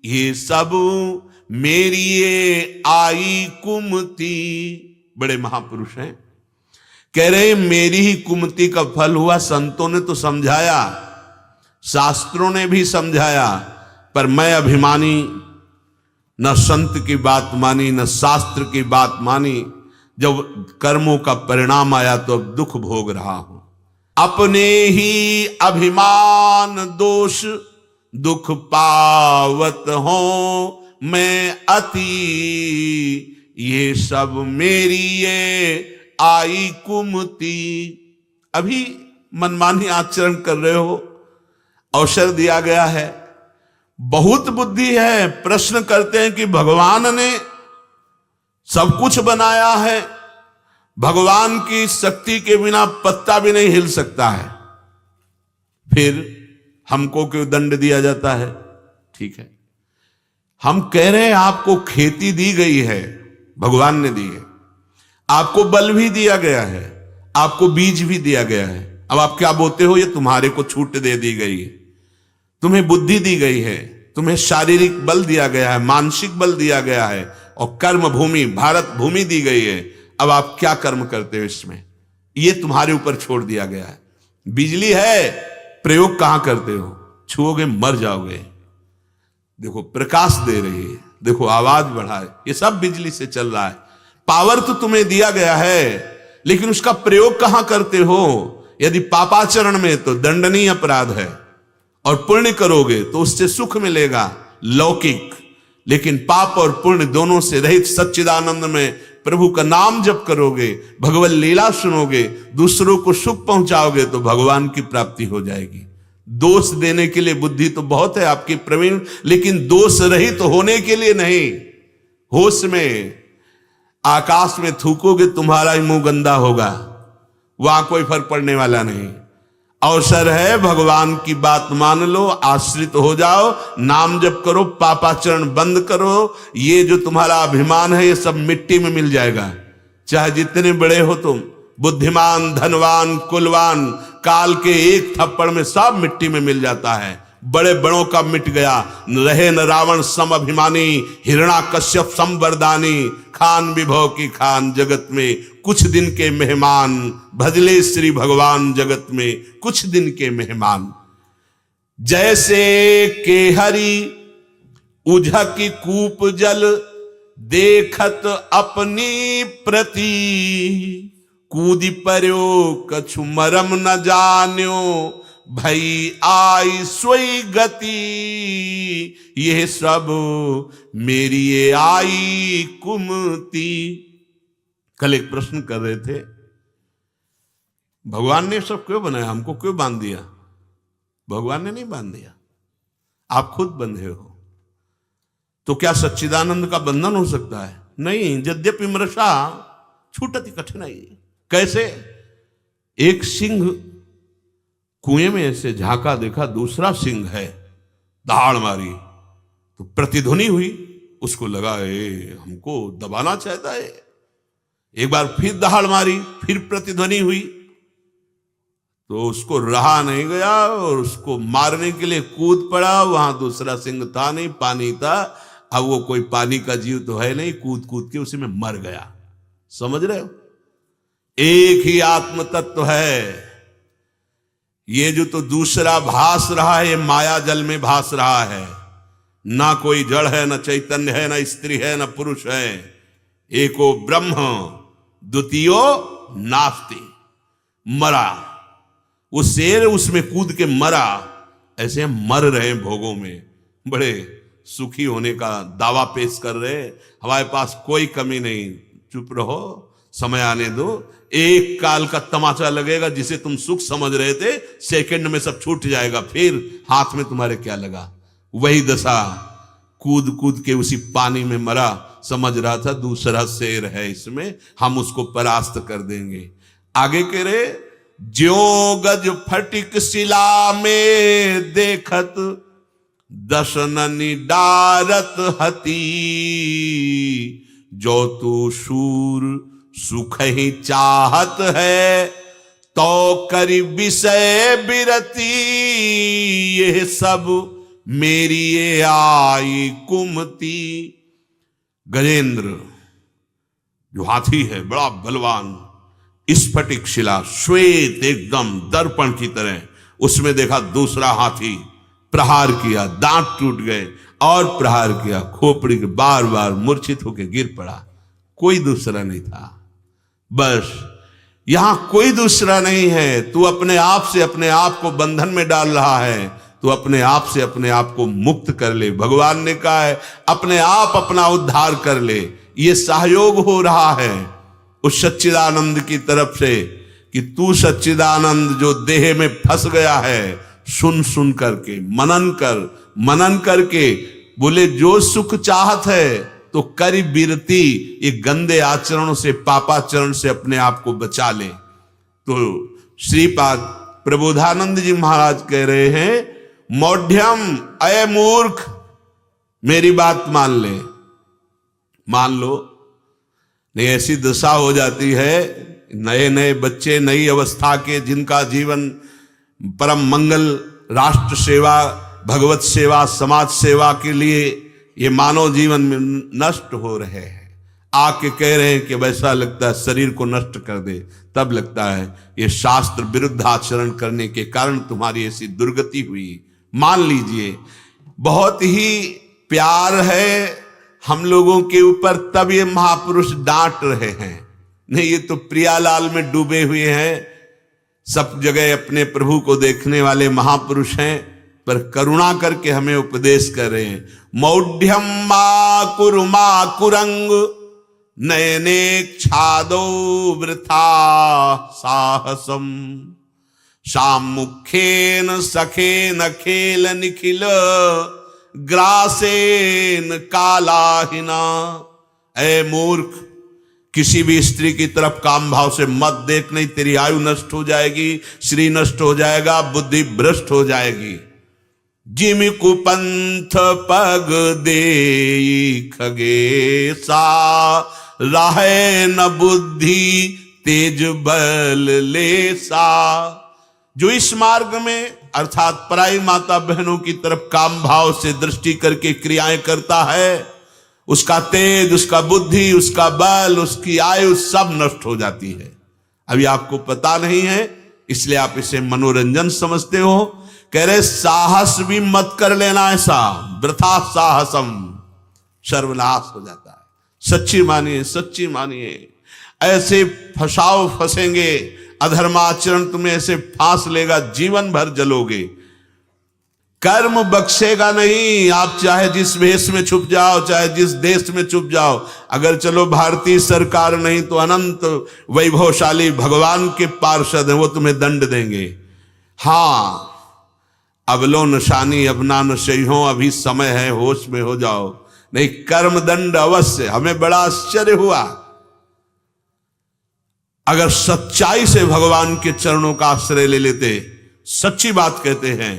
ये सब मेरी ये आई कुमति। बड़े महापुरुष हैं, कह रहे मेरी ही कुमति का फल हुआ। संतों ने तो समझाया, शास्त्रों ने भी समझाया, पर मैं अभिमानी, न संत की बात मानी न शास्त्र की बात मानी। जब कर्मों का परिणाम आया तो अब दुख भोग रहा हूं। अपने ही अभिमान दोष दुख पावत हूं मैं अति, ये सब मेरी ये आई कुमति। अभी मनमानी आचरण कर रहे हो, अवसर दिया गया है, बहुत बुद्धि है। प्रश्न करते हैं कि भगवान ने सब कुछ बनाया है, भगवान की शक्ति के बिना पत्ता भी नहीं हिल सकता है, फिर हमको क्यों दंड दिया जाता है? ठीक है, हम कह रहे हैं आपको खेती दी गई है, भगवान ने दी है, आपको बल भी दिया गया है, आपको बीज भी दिया गया है। अब आप क्या बोलते हो? ये तुम्हारे को छूट दे दी गई है, तुम्हें बुद्धि दी गई है, तुम्हें शारीरिक बल दिया गया है, मानसिक बल दिया गया है, और कर्म भूमि भारत भूमि दी गई है। अब आप क्या कर्म करते हो इसमें? ये तुम्हारे ऊपर छोड़ दिया गया है। बिजली है, प्रयोग कहां करते हो? छुओगे मर जाओगे। देखो प्रकाश दे रही है, देखो आवाज बढ़ाए, ये सब बिजली से चल रहा है। पावर तो तुम्हें दिया गया है, लेकिन उसका प्रयोग कहां करते हो? यदि पापाचरण में तो दंडनीय अपराध है, और पुण्य करोगे तो उससे सुख मिलेगा लौकिक। लेकिन पाप और पुण्य दोनों से रहित सच्चिदानंद में प्रभु का नाम जप करोगे, भगवत लीला सुनोगे, दूसरों को सुख पहुंचाओगे, तो भगवान की प्राप्ति हो जाएगी। दोष देने के लिए बुद्धि तो बहुत है आपकी प्रवीण, लेकिन दोष रहित होने के लिए नहीं। होश में आकाश में थूकोगे तुम्हारा ही मुंह गंदा होगा, वहां कोई फर्क पड़ने वाला नहीं। अवसर है, भगवान की बात मान लो, आश्रित हो जाओ, नाम जप करो, पापाचरण बंद करो। ये जो तुम्हारा अभिमान है ये सब मिट्टी में मिल जाएगा। चाहे जितने बड़े हो तुम, बुद्धिमान, धनवान, कुलवान, काल के एक थप्पड़ में सब मिट्टी में मिल जाता है। बड़े बड़ों का मिट गया, रहे न रावण सम अभिमानी, हिरणाकश्यप सम वरदानी, खान विभव की खान जगत में कुछ दिन के मेहमान, भजले श्री भगवान जगत में कुछ दिन के मेहमान। जैसे के हरि उझकी कूप जल देखत अपनी प्रति, कूदी पर्यो कछु मरम न जान्यो, भई आई सोई गति, यह सब मेरी ये आई कुमति। कल एक प्रश्न कर रहे थे, भगवान ने सब क्यों बनाया, हमको क्यों बांध दिया? भगवान ने नहीं बांध दिया, आप खुद बंधे हो। तो क्या सच्चिदानंद का बंधन हो सकता है? नहीं। यद्यपि मृषा छूटति कठिनाई। कैसे? एक सिंह कुएं में ऐसे झांका, देखा दूसरा सिंह है, दहाड़ मारी तो प्रतिध्वनि हुई, उसको लगा हमको दबाना चाहता है। एक बार फिर दहाड़ मारी, फिर प्रतिध्वनि हुई, तो उसको रहा नहीं गया और उसको मारने के लिए कूद पड़ा। वहां दूसरा सिंह था नहीं, पानी था। अब वो कोई पानी का जीव तो है नहीं, कूद कूद के उसी में मर गया। समझ रहे हो? एक ही आत्म तत्व है। ये जो तो दूसरा भास रहा है, ये माया जल में भास रहा है। ना कोई जड़ है, ना चैतन्य है, ना स्त्री है, ना पुरुष है। एको ब्रह्म द्वितीयो नास्ति। मरा वो शेर, उसमें कूद के मरा। ऐसे मर रहे भोगों में, बड़े सुखी होने का दावा पेश कर रहे। हमारे पास कोई कमी नहीं, चुप रहो, समय आने दो। एक काल का तमाचा लगेगा, जिसे तुम सुख समझ रहे थे, सेकंड में सब छूट जाएगा। फिर हाथ में तुम्हारे क्या लगा? वही दशा कूद कूद के उसी पानी में मरा, समझ रहा था दूसरा शेर है इसमें, हम उसको परास्त कर देंगे। आगे कह रहे, ज्यों गज फटिक शिला में देखत दशननी डारत हती, जो तू शूर सुख ही चाहत है तो करी विषय बिरती, ये सब मेरी ये आई कुमती। गजेंद्र जो हाथी है बड़ा बलवान, स्फटिक शिला श्वेत एकदम दर्पण की तरह, उसमें देखा दूसरा हाथी, प्रहार किया, दांत टूट गए और प्रहार किया, खोपड़ी के बार बार मूर्छित होकर गिर पड़ा। कोई दूसरा नहीं था, बस यहां कोई दूसरा नहीं है। तू अपने आप से अपने आप को बंधन में डाल रहा है, तू अपने आप से अपने आप को मुक्त कर ले। भगवान ने कहा है अपने आप अपना उद्धार कर ले। ये सहयोग हो रहा है उस सच्चिदानंद की तरफ से कि तू सच्चिदानंद जो देह में फंस गया है, सुन सुन करके मनन करके बोले जो सुख चाहत है तो करी बिरती, ये गंदे आचरणों से, पापाचरण से अपने आप को बचा ले। तो श्रीपाद प्रबोधानंद जी महाराज कह रहे हैं, मौढ़्यम अय मूर्ख, मेरी बात मान ले, मान लो। नहीं ऐसी दशा हो जाती है, नए नए बच्चे नई अवस्था के, जिनका जीवन परम मंगल, राष्ट्र सेवा, भगवत सेवा, समाज सेवा के लिए ये मानव जीवन में नष्ट हो रहे हैं, आके कह रहे हैं कि वैसा लगता है शरीर को नष्ट कर दे, तब लगता है ये शास्त्र विरुद्ध आचरण करने के कारण तुम्हारी ऐसी दुर्गति हुई। मान लीजिए बहुत ही प्यार है हम लोगों के ऊपर, तब ये महापुरुष डांट रहे हैं। नहीं, ये तो प्रियालाल में डूबे हुए हैं, सब जगह अपने प्रभु को देखने वाले महापुरुष हैं, पर करुणा करके हमें उपदेश कर रहे हैं। मौढ़्यम मा कुरंग नयनेक्षादो वृथा साहसम, सामुखेन सखेन खेल निखिल ग्रासेन कालाहिना। ऐ मूर्ख, किसी भी स्त्री की तरफ काम भाव से मत देख, नहीं तेरी आयु नष्ट हो जाएगी, श्री नष्ट हो जाएगा, बुद्धि भ्रष्ट हो जाएगी। जिम कुपंथ पग दे खगेसा, राहे न बुद्धि तेज बल लेसा। जो इस मार्ग में अर्थात पराई माता बहनों की तरफ काम भाव से दृष्टि करके क्रियाएं करता है, उसका तेज, उसका बुद्धि, उसका बल, उसकी आयु सब नष्ट हो जाती है। अभी आपको पता नहीं है, इसलिए आप इसे मनोरंजन समझते हो। कह रहे साहस भी मत कर लेना, ऐसा वृथा साहसम, सर्वनाश हो जाता है। सच्ची मानिए, सच्ची मानिए, ऐसे फंसेंगे, अधर्माचरण तुम्हें ऐसे फांस लेगा, जीवन भर जलोगे। कर्म बख्शेगा नहीं। आप चाहे जिस भेष में छुप जाओ, चाहे जिस देश में छुप जाओ, अगर चलो भारतीय सरकार नहीं तो अनंत वैभवशाली भगवान के पार्षद हैं, वो तुम्हें दंड देंगे। हाँ, अब लो नशानी अपना नशई हो, अभी समय है, होश में हो जाओ, नहीं कर्म दंड अवश्य। हमें बड़ा आश्चर्य हुआ, अगर सच्चाई से भगवान के चरणों का आश्रय ले लेते, सच्ची बात कहते हैं,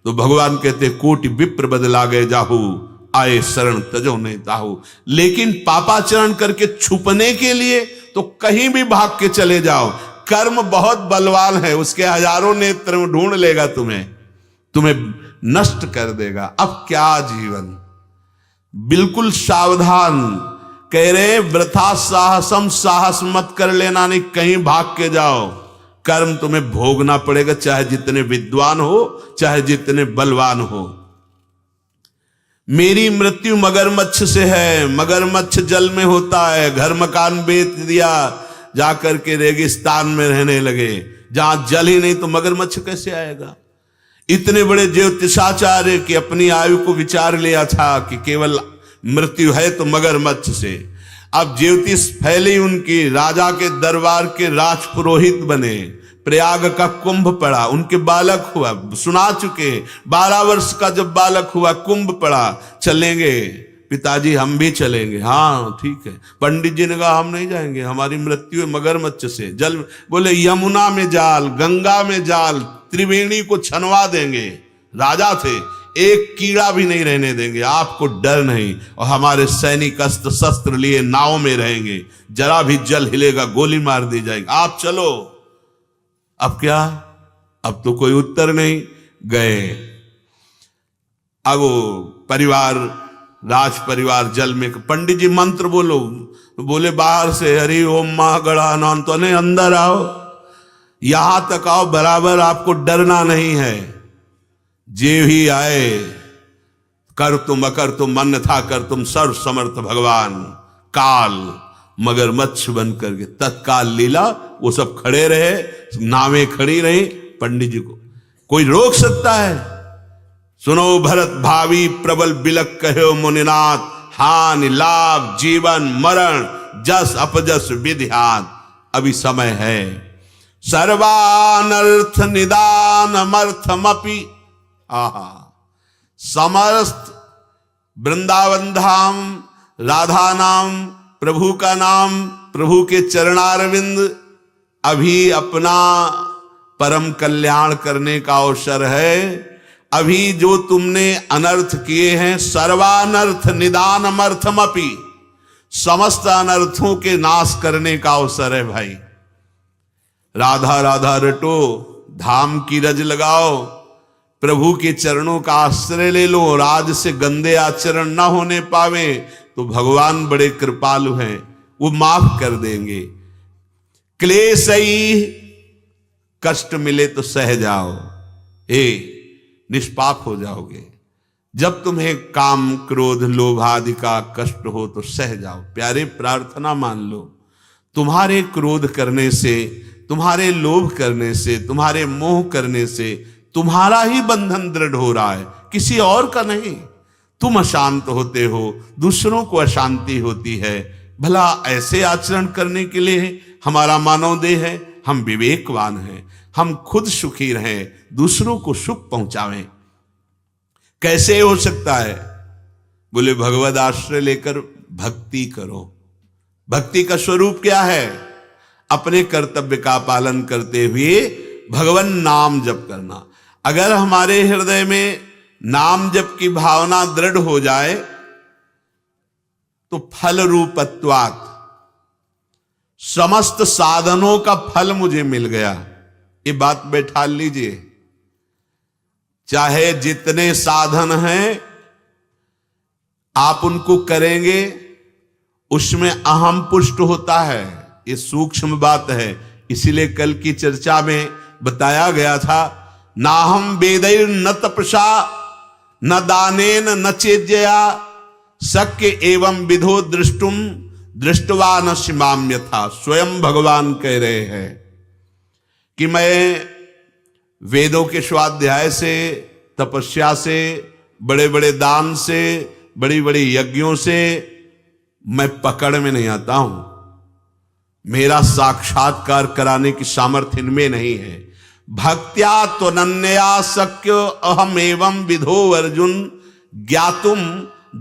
तो भगवान कहते कोटि विप्र बदला गए जाहू, आए शरण तजो नहीं ताहू। लेकिन पापाचरण करके छुपने के लिए तो कहीं भी भाग के चले जाओ, कर्म बहुत बलवान है, उसके हजारों नेत्र ढूंढ लेगा, तुम्हें नष्ट कर देगा। अब क्या जीवन, बिल्कुल सावधान। कह रहे वृथा साहसम, साहस मत कर लेना, नहीं कहीं भाग के जाओ, कर्म तुम्हें भोगना पड़ेगा, चाहे जितने विद्वान हो, चाहे जितने बलवान हो। मेरी मृत्यु मगरमच्छ से है, मगरमच्छ जल में होता है, घर मकान बेच दिया, जाकर के रेगिस्तान में रहने लगे, जहां जल ही नहीं तो मगरमच्छ कैसे आएगा। इतने बड़े ज्योतिषाचार्य की अपनी आयु को विचार लिया था कि केवल मृत्यु है तो मगरमच्छ से। अब ज्योतिष फैली उनकी, राजा के दरबार के राजपुरोहित बने, प्रयाग का कुंभ पड़ा, उनके बालक हुआ, सुना चुके, 12 वर्ष का जब बालक हुआ कुंभ पड़ा, चलेंगे पिताजी, हम भी चलेंगे। हाँ ठीक है। पंडित जी ने कहा हम नहीं जाएंगे, हमारी मृत्यु है मगरमच्छ से। जल बोले यमुना में जाल, गंगा में जाल, त्रिवेणी को छनवा देंगे। राजा थे, एक कीड़ा भी नहीं रहने देंगे, आपको डर नहीं। और हमारे सैनिक अस्त्र शस्त्र लिए नाव में रहेंगे, जरा भी जल हिलेगा गोली मार दी जाएगी, आप चलो। अब क्या, अब तो कोई उत्तर नहीं। गए, अब वो परिवार, राज परिवार जल में, पंडित जी मंत्र बोलो, बोले बाहर से हरि ओम मां गणानां, तो नहीं अंदर आओ, यहां तक आओ, बराबर आपको डरना नहीं है। जे भी आए, कर तुम अकर तुम अन्यथा कर तुम सर्व समर्थ भगवान। काल मगरमच्छ बन करके तत्काल लीला, वो सब खड़े रहे, नावें खड़ी रही। पंडित जी को कोई रोक सकता है? सुनो भरत भावी प्रबल बिलक कहो मुनिनाथ, हानि लाभ जीवन मरण जस अपजस विध्यात। अभी समय है। सर्वानर्थ निदानमर्थमपि, आहा, समस्त वृंदावन धाम, राधा नाम, प्रभु का नाम, प्रभु के चरणारविंद, अभी अपना परम कल्याण करने का अवसर है। अभी जो तुमने अनर्थ किए हैं, सर्वानर्थ निदानमर्थमपि, समस्त अनर्थों के नाश करने का अवसर है भाई। राधा राधा रटो, धाम की रज लगाओ, प्रभु के चरणों का आश्रय ले लो। राज से गंदे आचरण ना होने पावे तो भगवान बड़े कृपालु हैं, वो माफ कर देंगे। क्लेश ही, कष्ट मिले तो सह जाओ, निष्पाप हो जाओगे। जब तुम्हें काम क्रोध लोभ आदि का कष्ट हो तो सह जाओ। प्यारे प्रार्थना मान लो, तुम्हारे क्रोध करने से, तुम्हारे लोभ करने से, तुम्हारे मोह करने से तुम्हारा ही बंधन दृढ़ हो रहा है, किसी और का नहीं। तुम अशांत होते हो, दूसरों को अशांति होती है। भला ऐसे आचरण करने के लिए हमारा मानव देह है, हम विवेकवान हैं, हम खुद सुखी रहें, दूसरों को सुख पहुंचावें। कैसे हो सकता है? बोले भगवद आश्रय लेकर भक्ति करो। भक्ति का स्वरूप क्या है? अपने कर्तव्य का पालन करते हुए भगवान नाम जप करना। अगर हमारे हृदय में नाम जप की भावना दृढ़ हो जाए तो फल रूपत्वात्, समस्त साधनों का फल मुझे मिल गया, ये बात बैठा लीजिए। चाहे जितने साधन हैं आप उनको करेंगे, उसमें अहम पुष्ट होता है, ये सूक्ष्म बात है। इसीलिए कल की चर्चा में बताया गया था, नाहम वेदैर न तपसा न दानेन न चेज्या शक्य एवं विधो दृष्टुम दृष्टवा न शिमाम यथा। स्वयं भगवान कह रहे हैं कि मैं वेदों के स्वाध्याय से, तपस्या से, बड़े बड़े दान से, बड़ी बड़ी यज्ञों से मैं पकड़ में नहीं आता हूं। मेरा साक्षात्कार कराने की सामर्थ्य इनमें नहीं है। भक्त्या त्वनन्या शक्य अहम एवं विधो अर्जुन ज्ञातुम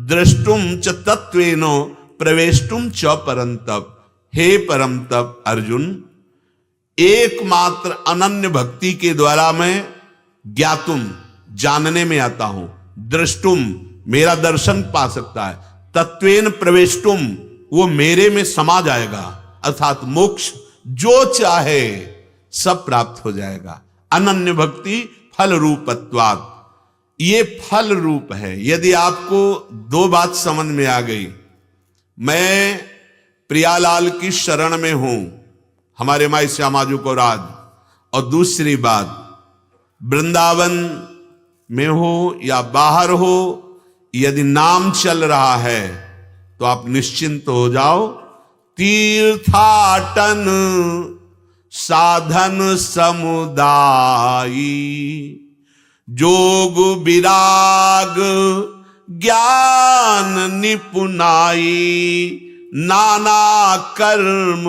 दृष्टुम च तत्वेनो प्रवेष्टुम च परंतप। हे परम तप अर्जुन, एकमात्र अनन्य भक्ति के द्वारा मैं ज्ञातुम जानने में आता हूं, दृष्टुम मेरा दर्शन पा सकता है, तत्वेन प्रवेष्टुम वो मेरे में समा जाएगा, अर्थात मोक्ष जो चाहे सब प्राप्त हो जाएगा। अनन्य भक्ति फल रूपत्वात्, ये फल रूप है। यदि आपको दो बात समझ में आ गई, मैं प्रियालाल की शरण में हूं, हमारे माई श्यामाजू को राज, और दूसरी बात वृंदावन में हो या बाहर हो, यदि नाम चल रहा है तो आप निश्चिंत हो जाओ। तीर्थाटन साधन समुदायी जोग विराग ज्ञान निपुनाई नाना कर्म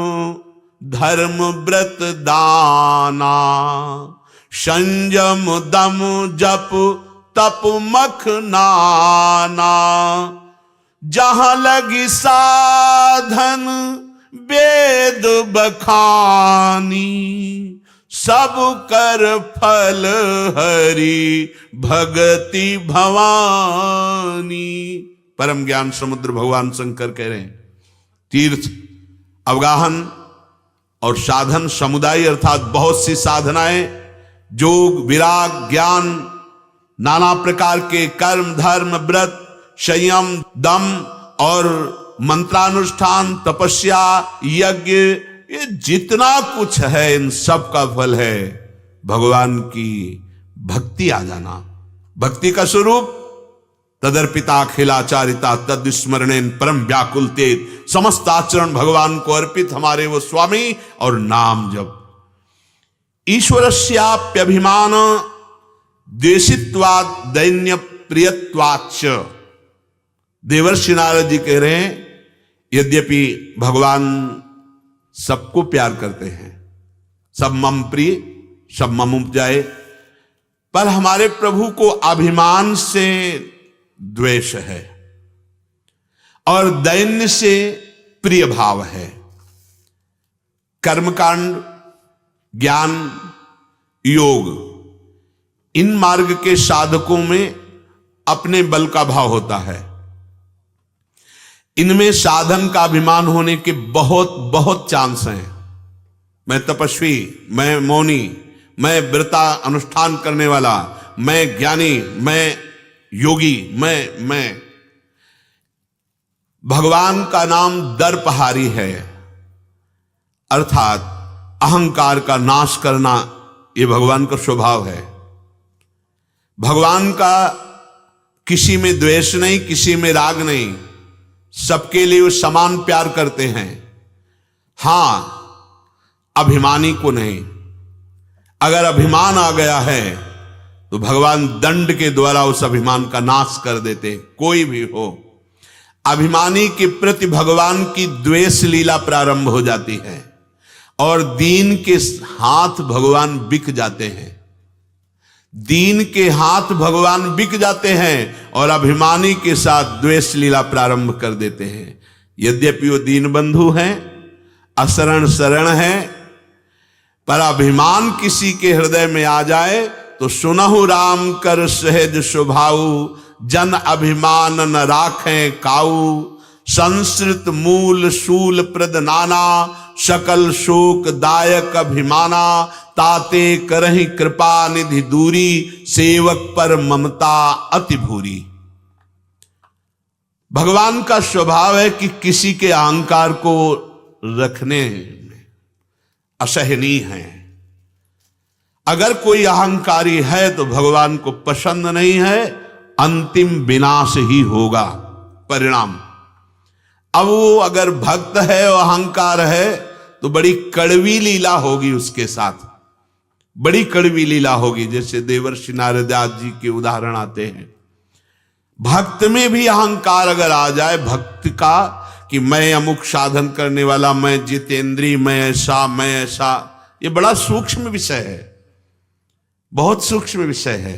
धर्म व्रत दाना, संयम दम जप तप मख नाना, जहां लगी साधन वेद बखानी, सब कर फल हरि भगति भवानी। परम ज्ञान समुद्र भगवान शंकर कह रहे हैं, तीर्थ, अवगाहन और साधन समुदाय अर्थात बहुत सी साधनाएं, योग, विराग, ज्ञान, नाना प्रकार के कर्म, धर्म, व्रत, संयम, दम और मंत्रानुष्ठान, तपस्या, यज्ञ, ये जितना कुछ है इन सब का फल है भगवान की भक्ति आ जाना। भक्ति का स्वरूप तदर्पिता अखिलाचारिता तद स्मरणेन परम व्याकुलते, समस्त आचरण भगवान को अर्पित हमारे वो स्वामी और नाम जप। ईश्वरस्याप्यभिमान द्वेषित्वात् दैन्य प्रियत्वाच्च। देवर्षि नारद जी कह रहे हैं, यद्यपि भगवान सबको प्यार करते हैं, सब मम प्रिय, सब मम उपजाए, पर हमारे प्रभु को अभिमान से द्वेष है और दैन्य से प्रिय भाव है। कर्मकांड, ज्ञान, योग, इन मार्ग के साधकों में अपने बल का भाव होता है। इनमें साधन का अभिमान होने के बहुत बहुत चांस हैं। मैं तपस्वी, मैं मौनी, मैं व्रता अनुष्ठान करने वाला, मैं ज्ञानी, मैं योगी, मैं भगवान का नाम दर्पहारी है, अर्थात अहंकार का नाश करना, यह भगवान का स्वभाव है। भगवान का किसी में द्वेष नहीं, किसी में राग नहीं, सबके लिए वो समान प्यार करते हैं। हां, अभिमानी को नहीं। अगर अभिमान आ गया है तो भगवान दंड के द्वारा उस अभिमान का नाश कर देते, कोई भी हो। अभिमानी के प्रति भगवान की द्वेष लीला प्रारंभ हो जाती है और दीन के हाथ भगवान बिक जाते हैं। दीन के हाथ भगवान बिक जाते हैं और अभिमानी के साथ द्वेष लीला प्रारंभ कर देते हैं। यद्यपि वो दीन बंधु हैं, असरण शरण है, पर अभिमान किसी के हृदय में आ जाए तो सुनहु राम कर सहज स्वभाऊ, जन अभिमान न राखें काऊ, संस्कृत मूल शूल प्रद नाना, सकल शोक दायक अभिमाना, ताते करहि कृपा निधि दूरी, सेवक पर ममता अति भूरी। भगवान का स्वभाव है कि किसी के अहंकार को रखने में असहनीय है। अगर कोई अहंकारी है तो भगवान को पसंद नहीं है, अंतिम विनाश ही होगा परिणाम। अब वो अगर भक्त है और अहंकार है तो बड़ी कड़वी लीला होगी उसके साथ, बड़ी कड़वी लीला होगी। जैसे देवर्षि नारदास जी के उदाहरण आते हैं। भक्त में भी अहंकार अगर आ जाए भक्त का कि मैं अमुक साधन करने वाला, मैं जितेंद्री, मैं ऐसा, ये बड़ा सूक्ष्म विषय है, बहुत सूक्ष्म विषय है।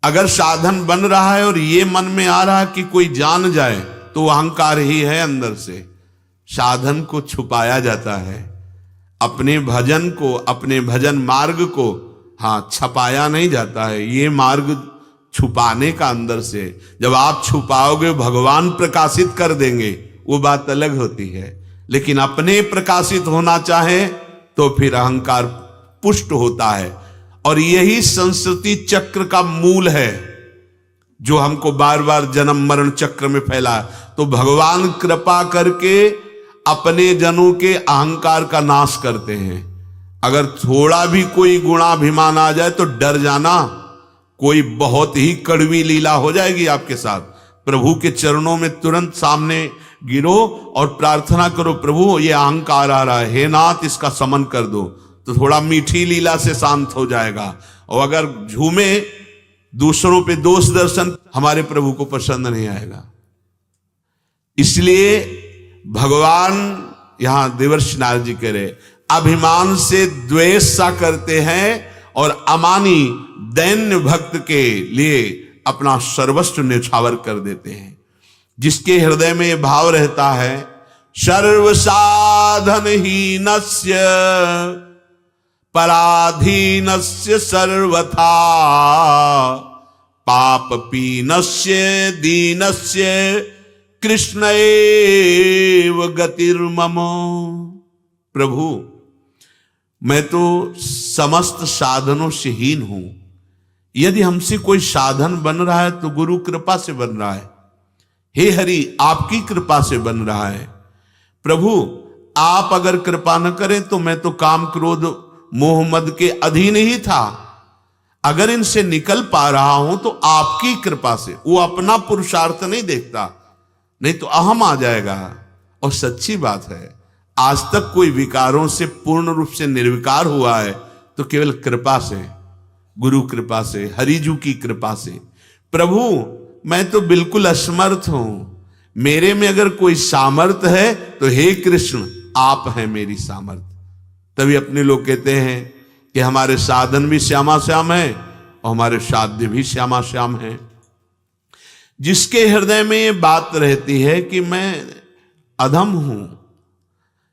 अगर साधन बन रहा है और ये मन में आ रहा है कि कोई जान जाए तो अहंकार ही है अंदर से। साधन को छुपाया जाता है, अपने भजन को, अपने भजन मार्ग को छपाया नहीं जाता है। ये मार्ग छुपाने का अंदर से, जब आप छुपाओगे भगवान प्रकाशित कर देंगे, वो बात अलग होती है। लेकिन अपने प्रकाशित होना चाहे तो फिर अहंकार पुष्ट होता है। और यही संस्कृति चक्र का मूल है जो हमको बार बार जन्म मरण चक्र में फैला। तो भगवान कृपा करके अपने जनों के अहंकार का नाश करते हैं। अगर थोड़ा भी कोई गुणाभिमान आ जाए तो डर जाना, कोई बहुत ही कड़वी लीला हो जाएगी आपके साथ। प्रभु के चरणों में तुरंत सामने गिरो और प्रार्थना करो, प्रभु ये अहंकार आ रहा है, हे नाथ इसका समन कर दो, तो थोड़ा मीठी लीला से शांत हो जाएगा। और अगर झूमे दूसरों पे दोष दर्शन, हमारे प्रभु को पसंद नहीं आएगा। इसलिए भगवान यहां देवर्षि नारद जी कह रहे, अभिमान से द्वेष सा करते हैं और अमानी दैन्य भक्त के लिए अपना सर्वस्व न्यौछावर कर देते हैं। जिसके हृदय में भाव रहता है, सर्व साधन हीनस्य पराधीनस्य सर्वथा पाप पीनस्य दीनस्य कृष्ण एव गतिर्मम। प्रभु, मैं तो समस्त साधनों से हीन हूं। यदि हमसे कोई साधन बन रहा है तो गुरु कृपा से बन रहा है। हे हरि, आपकी कृपा से बन रहा है। प्रभु, आप अगर कृपा न करें तो मैं तो काम क्रोध मोह मद के अधीन ही था। अगर इनसे निकल पा रहा हूं तो आपकी कृपा से। वो अपना पुरुषार्थ नहीं देखता, नहीं तो अहम आ जाएगा। और सच्ची बात है, आज तक कोई विकारों से पूर्ण रूप से निर्विकार हुआ है तो केवल कृपा से, गुरु कृपा से, हरिजू की कृपा से। प्रभु, मैं तो बिल्कुल असमर्थ हूं। मेरे में अगर कोई सामर्थ है तो हे कृष्ण, आप हैं मेरी सामर्थ। तभी अपने लोग कहते हैं कि हमारे साधन भी श्यामा श्याम है और हमारे साध्य भी श्यामा श्याम है। जिसके हृदय में ये बात रहती है कि मैं अधम हूं,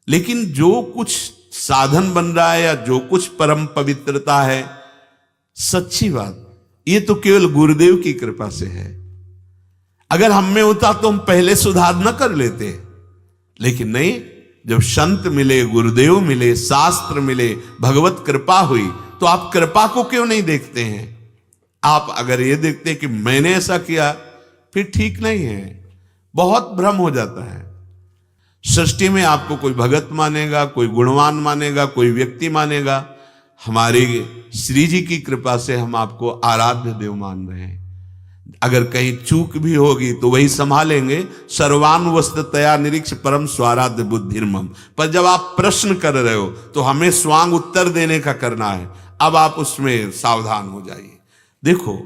लेकिन जो कुछ साधन बन रहा है या जो कुछ परम पवित्रता है, सच्ची बात, ये तो केवल गुरुदेव की कृपा से है। अगर हम में होता तो हम पहले सुधार न कर लेते, लेकिन नहीं, जब संत मिले, गुरुदेव मिले, शास्त्र मिले, भगवत कृपा हुई, तो आप कृपा को क्यों नहीं देखते हैं? आप अगर ये देखते कि मैंने ऐसा किया, फिर ठीक नहीं है, बहुत भ्रम हो जाता है। सृष्टि में आपको कोई भगत मानेगा, कोई गुणवान मानेगा, कोई व्यक्ति मानेगा। हमारे श्री जी की कृपा से हम आपको आराध्य देव मान रहे हैं। अगर कहीं चूक भी होगी तो वही संभालेंगे। सर्वानुवस्ततया निरीक्ष परम स्वाराध्य बुद्धिर्मम। पर जब आप प्रश्न कर रहे हो तो हमें स्वांग उत्तर देने का करना है। अब आप उसमें सावधान हो जाइए। देखो,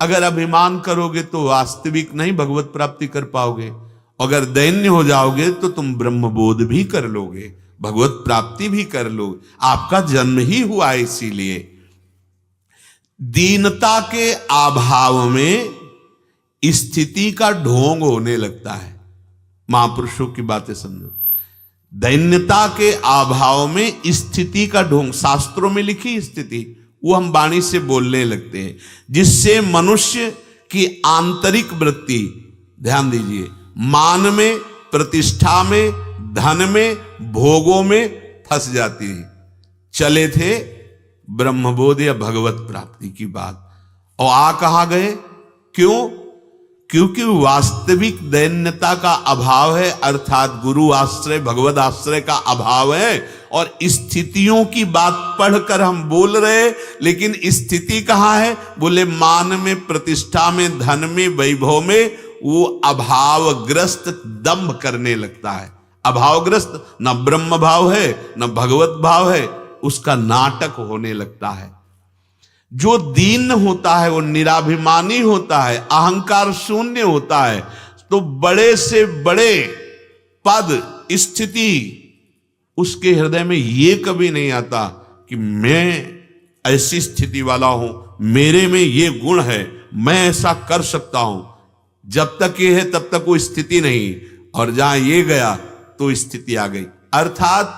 अगर अभिमान करोगे तो वास्तविक नहीं भगवत प्राप्ति कर पाओगे। अगर दैन्य हो जाओगे तो तुम ब्रह्मबोध भी कर लोगे, भगवत प्राप्ति भी कर लोगे। आपका जन्म ही हुआ है इसीलिए। दीनता के अभाव में स्थिति का ढोंग होने लगता है। महापुरुषों की बातें समझो। दैन्यता के अभाव में स्थिति का ढोंग, शास्त्रों में लिखी स्थिति, वो हम वाणी से बोलने लगते हैं, जिससे मनुष्य की आंतरिक वृत्ति, ध्यान दीजिए, मान में, प्रतिष्ठा में, धन में, भोगों में फंस जाती है। चले थे ब्रह्मबोध या भगवत प्राप्ति की बात, और आ कहां गए? क्यों? क्योंकि वास्तविक दैन्यता का अभाव है, अर्थात गुरु आश्रय, भगवत आश्रय का अभाव है। और स्थितियों की बात पढ़कर हम बोल रहे, लेकिन स्थिति कहां है? बोले मान में, प्रतिष्ठा में, धन में, वैभव में वो अभावग्रस्त दंभ करने लगता है। अभावग्रस्त, न ब्रह्म भाव है न भगवत भाव है, उसका नाटक होने लगता है। जो दीन होता है वो निराभिमानी होता है, अहंकार शून्य होता है, तो बड़े से बड़े पद, स्थिति उसके हृदय में ये कभी नहीं आता कि मैं ऐसी स्थिति वाला हूं, मेरे में ये गुण है, मैं ऐसा कर सकता हूं। जब तक ये है तब तक वो स्थिति नहीं, और जहां ये गया तो स्थिति आ गई। अर्थात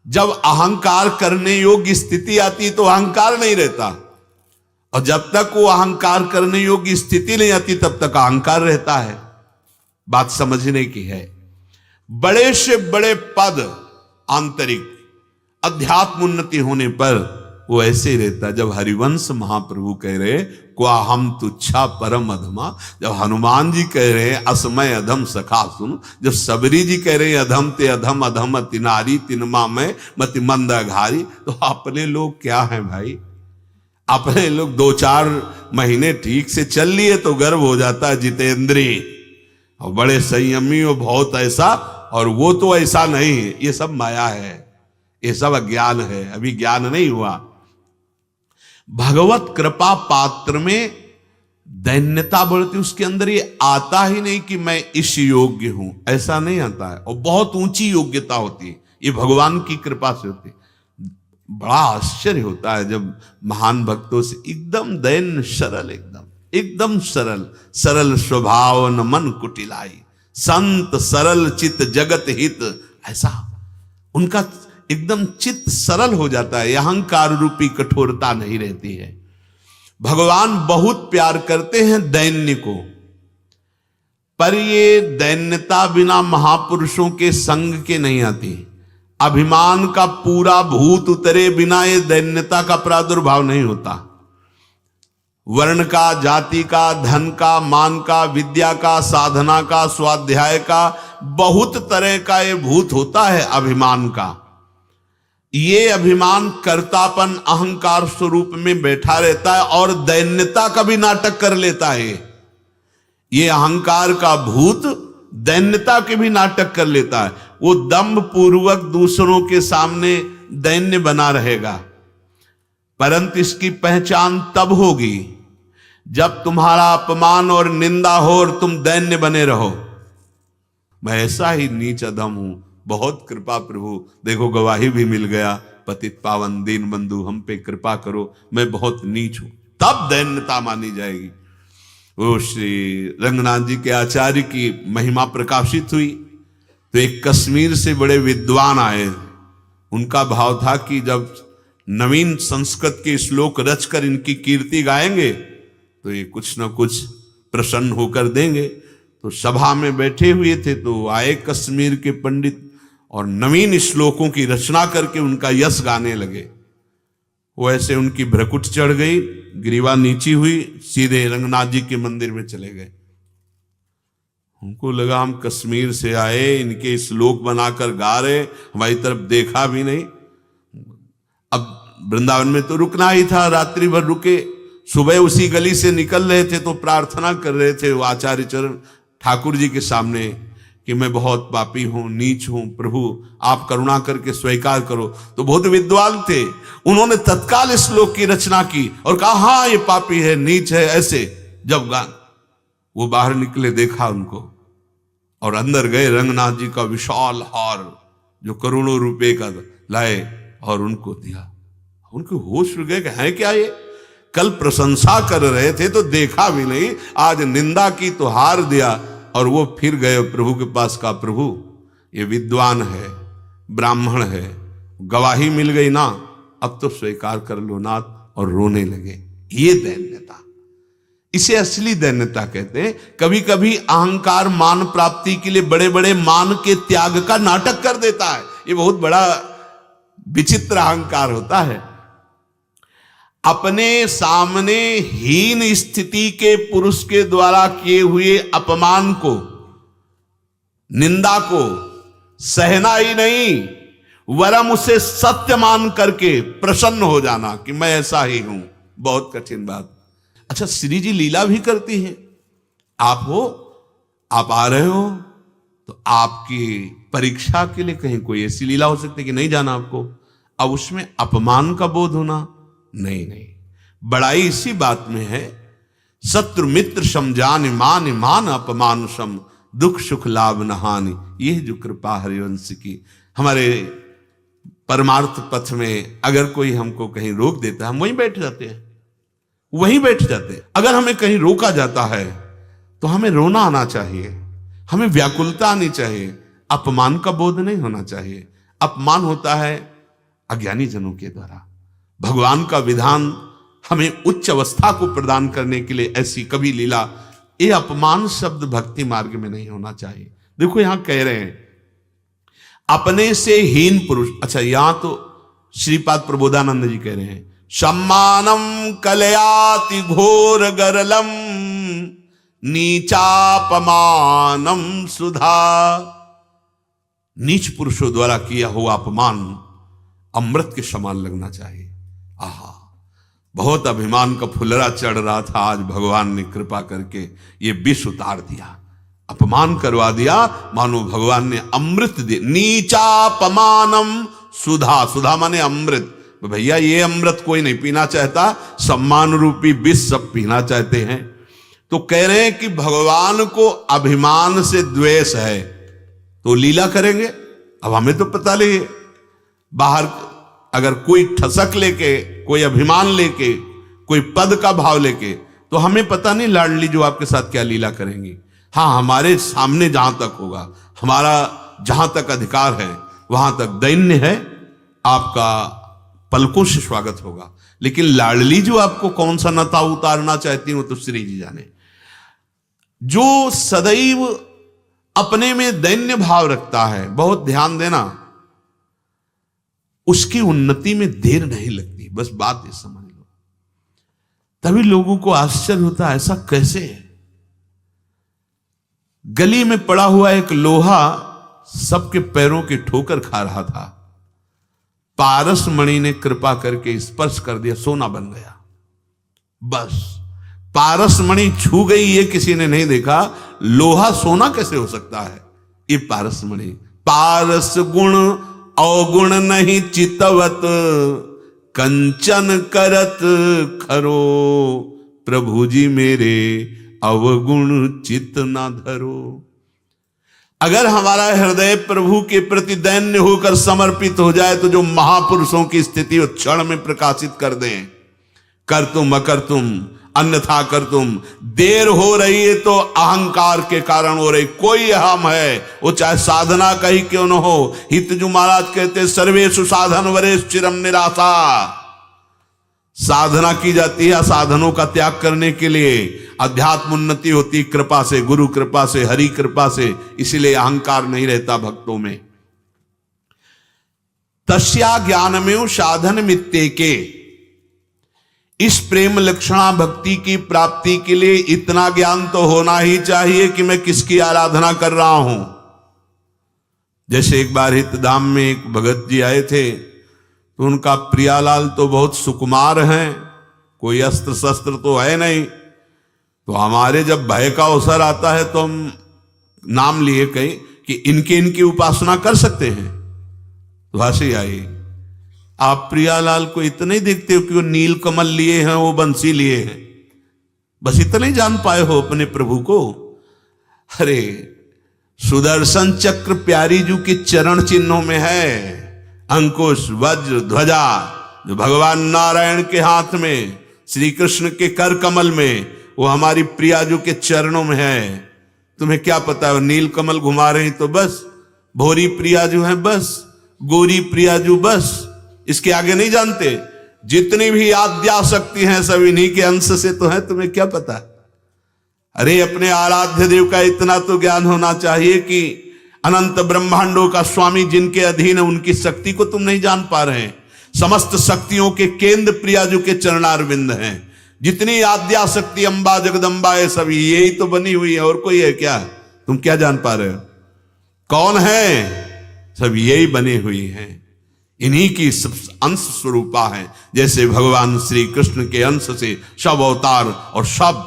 जब अहंकार करने योग्य स्थिति आती तो अहंकार नहीं रहता, और जब तक वो अहंकार करने योग्य स्थिति नहीं आती तब तक अहंकार रहता है। बात समझने की है। बड़े से बड़े पद, आंतरिक अध्यात्म उन्नति होने पर वो ऐसे ही रहता। जब हरिवंश महाप्रभु कह रहे क्वा हम तुच्छा परम अधमा, जब हनुमान जी कह रहे हैं असमय अधम सखा सुन, जब सबरी जी कह रहे हैं अधम ते अधम अधम तिनारी तिनमा में मति मंद अघारी, तो अपने लोग क्या हैं भाई? अपने लोग 2-4 महीने ठीक से चल लिए तो गर्व हो जाता है जितेंद्री, और बड़े संयमी हो, बहुत ऐसा, और वो तो ऐसा नहीं है। ये सब माया है, ये सब अज्ञान है, अभी ज्ञान नहीं हुआ। भगवत कृपा पात्र में दैन्यता बढ़ती, उसके अंदर ये आता ही नहीं कि मैं इस योग्य हूं, ऐसा नहीं आता है। और बहुत ऊंची योग्यता होती है, ये भगवान की कृपा से होती है। बड़ा आश्चर्य होता है जब महान भक्तों से एकदम दैन्य सरल, एकदम सरल, सरल स्वभाव न मन कुटिलाई, संत सरल चित जगत हित, ऐसा उनका एकदम चित्त सरल हो जाता है, अहंकार रूपी कठोरता नहीं रहती है। भगवान बहुत प्यार करते हैं दैन्य को, पर ये दैन्यता बिना महापुरुषों के संग के नहीं आती। अभिमान का पूरा भूत उतरे बिना ये दैन्यता का प्रादुर्भाव नहीं होता। वर्ण का, जाति का, धन का, मान का, विद्या का, साधना का, स्वाध्याय का, बहुत तरह का ये भूत होता है अभिमान का। ये अभिमान कर्तापन अहंकार स्वरूप में बैठा रहता है और दैन्यता का भी नाटक कर लेता है। ये अहंकार का भूत दैन्यता के भी नाटक कर लेता है। वो दंभ पूर्वक दूसरों के सामने दैन्य बना रहेगा, परंतु इसकी पहचान तब होगी जब तुम्हारा अपमान और निंदा हो और तुम दैन्य बने रहो। मैं ऐसा ही नीच अधम हूं, बहुत कृपा प्रभु, देखो गवाही भी मिल गया, पतित पावन दीन बंधु हम पे कृपा करो, मैं बहुत नीच हूं, तब दैन्यता मानी जाएगी। वो श्री रंगनाथ जी के आचार्य की महिमा प्रकाशित हुई तो एक कश्मीर से बड़े विद्वान आए। उनका भाव था कि जब नवीन संस्कृत के श्लोक रचकर इनकी कीर्ति गाएंगे तो ये कुछ न कुछ प्रसन्न होकर देंगे। तो सभा में बैठे हुए थे तो आए कश्मीर के पंडित और नवीन श्लोकों की रचना करके उनका यश गाने लगे। वो ऐसे उनकी भ्रकुट चढ़ गई, ग्रीवा नीची हुई, सीधे रंगनाथ जी के मंदिर में चले गए। उनको लगा हम कश्मीर से आए, इनके श्लोक बनाकर गा रहे, हमारी तरफ देखा भी नहीं। अब वृंदावन में तो रुकना ही था, रात्रि भर रुके। सुबह उसी गली से निकल रहे थे तो प्रार्थना कर रहे थे वो आचार्य चरण ठाकुर जी के सामने कि मैं बहुत पापी हूं, नीच हूं, प्रभु आप करुणा करके स्वीकार करो। तो बहुत विद्वान थे, उन्होंने तत्काल इस श्लोक की रचना की और कहा हाँ ये पापी है, नीच है। ऐसे जब वो बाहर निकले देखा उनको और अंदर गए, रंगनाथ जी का विशाल हार जो करोड़ों रुपए का लाए और उनको दिया। उनके होश उड़ गए कि है क्या ये, कल प्रशंसा कर रहे थे तो देखा भी नहीं, आज निंदा की तो हार दिया। और वो फिर गए प्रभु के पास, का प्रभु ये विद्वान है, ब्राह्मण है, गवाही मिल गई ना, अब तो स्वीकार कर लो नाथ, और रोने लगे। ये दैन्यता, इसे असली दैन्यता कहते हैं। कभी कभी अहंकार मान प्राप्ति के लिए बड़े बड़े मान के त्याग का नाटक कर देता है, ये बहुत बड़ा विचित्र अहंकार होता है। अपने सामने हीन स्थिति के पुरुष के द्वारा किए हुए अपमान को, निंदा को सहना ही नहीं, वरम उसे सत्य मान करके प्रसन्न हो जाना कि मैं ऐसा ही हूं, बहुत कठिन बात। अच्छा, श्री जी लीला भी करती हैं। आप हो, आप आ रहे हो तो आपकी परीक्षा के लिए कहीं कोई ऐसी लीला हो सकती है कि नहीं जाना आपको, अब उसमें अपमान का बोध होना नहीं। बड़ाई इसी बात में है, शत्रु मित्र समझान मान मान अपमान सम, दुख सुख लाभ न हानि। यह जो कृपा हरिवंश की हमारे परमार्थ पथ में, अगर कोई हमको कहीं रोक देता है हम वहीं बैठ जाते हैं, वहीं बैठ जाते हैं। अगर हमें कहीं रोका जाता है तो हमें रोना आना चाहिए, हमें व्याकुलता आनी चाहिए, अपमान का बोध नहीं होना चाहिए। अपमान होता है अज्ञानी जनों के द्वारा। भगवान का विधान हमें उच्च अवस्था को प्रदान करने के लिए ऐसी कभी लीला, ये अपमान शब्द भक्ति मार्ग में नहीं होना चाहिए। देखो यहां कह रहे हैं अपने से हीन पुरुष। अच्छा, यहां तो श्रीपाद प्रबोधानंद जी कह रहे हैं सम्मानम कलयाति घोर गरलम नीचापमानम सुधा। नीच पुरुषों द्वारा किया हुआ अपमान अमृत के समान लगना चाहिए। आहा, बहुत अभिमान का फुलरा चढ़ रहा था, आज भगवान ने कृपा करके ये विष उतार दिया, अपमान करवा दिया, मानो भगवान ने अमृत दे। नीचापमानम सुधा, सुधा माने अमृत। भैया ये अमृत कोई नहीं पीना चाहता, सम्मान रूपी विष सब पीना चाहते हैं। तो कह रहे हैं कि भगवान को अभिमान से द्वेष है तो लीला करेंगे। अब हमें तो पता नहीं, बाहर अगर कोई ठसक लेके, कोई अभिमान लेके, कोई पद का भाव लेके, तो हमें पता नहीं लाडली जो आपके साथ क्या लीला करेंगी। हाँ, हमारे सामने जहां तक होगा, हमारा जहां तक अधिकार है वहां तक दैन्य है, आपका पलकों से स्वागत होगा। लेकिन लाडली जो आपको कौन सा नता उतारना चाहती हो तो श्री जी जाने। जो सदैव अपने में दैन्य भाव रखता है, बहुत ध्यान देना, उसकी उन्नति में देर नहीं लगती। बस बात ये समझ लो। तभी लोगों को आश्चर्य होता है, ऐसा कैसे है। गली में पड़ा हुआ एक लोहा सबके पैरों की ठोकर खा रहा था, पारस मणि ने कृपा करके स्पर्श कर दिया, सोना बन गया। बस पारस मणि छू गई, ये किसी ने नहीं देखा। लोहा सोना कैसे हो सकता है? ये पारस मणि। पारस गुण अवगुण नहीं चितवत, कंचन करत खरो, प्रभु जी मेरे अवगुण चित ना धरो। अगर हमारा हृदय प्रभु के प्रति दैन्य होकर समर्पित हो जाए तो जो महापुरुषों की स्थिति वो क्षण में प्रकाशित कर दें। कर तुम अकर तुम अन्यथा कर तुम। देर हो रही है तो अहंकार के कारण हो रही। कोई हम है, वो चाहे साधना का ही क्यों न हो। हितजू महाराज कहते सर्वेषु साधन वरेश चिरम निराशा। साधना की जाती है साधनों का त्याग करने के लिए। अध्यात्म उन्नति होती कृपा से, गुरु कृपा से, हरि कृपा से। इसीलिए अहंकार नहीं रहता भक्तों में। तस्या ज्ञानमेव साधन मित्येके। इस प्रेम लक्षणा भक्ति की प्राप्ति के लिए इतना ज्ञान तो होना ही चाहिए कि मैं किसकी आराधना कर रहा हूं। जैसे एक बार हितधाम में एक भगत जी आए थे, तो उनका प्रियालाल तो बहुत सुकुमार हैं, कोई अस्त्र शस्त्र तो है नहीं। तो हमारे जब भय का अवसर आता है तो हम नाम लिए कहीं कि इनकी उपासना कर सकते हैं। तो हंसी आई। आप प्रियालाल को इतना ही देखते हो कि वो नील कमल लिए हैं, वो बंसी लिए हैं, बस इतना ही जान पाए हो अपने प्रभु को। अरे सुदर्शन चक्र प्यारी जू के चरण चिन्हों में है। अंकुश वज्र ध्वजा जो भगवान नारायण के हाथ में, श्री कृष्ण के कर कमल में, वो हमारी प्रियाजू के चरणों में है। तुम्हें क्या पता है, नील कमल घुमा रहे तो बस। भोरी प्रियाजू है बस, गोरी प्रियाजू बस, इसके आगे नहीं जानते। जितनी भी आद्या शक्ति हैं सब इन्हीं के अंश से तो है, तुम्हें क्या पता। अरे अपने आराध्य देव का इतना तो ज्ञान होना चाहिए कि अनंत ब्रह्मांडों का स्वामी जिनके अधीन है, उनकी शक्ति को तुम नहीं जान पा रहे हैं। समस्त शक्तियों के केंद्र प्रियाजू के चरणारविंद हैं। जितनी आद्या शक्ति अंबा जगदंबा है सब यही तो बनी हुई है, और कोई है क्या? तुम क्या जान पा रहे हो? कौन है? सब यही बनी हुई हैं। इन्हीं की सब अंश स्वरूपा है। जैसे भगवान श्री कृष्ण के अंश से सब अवतार और सब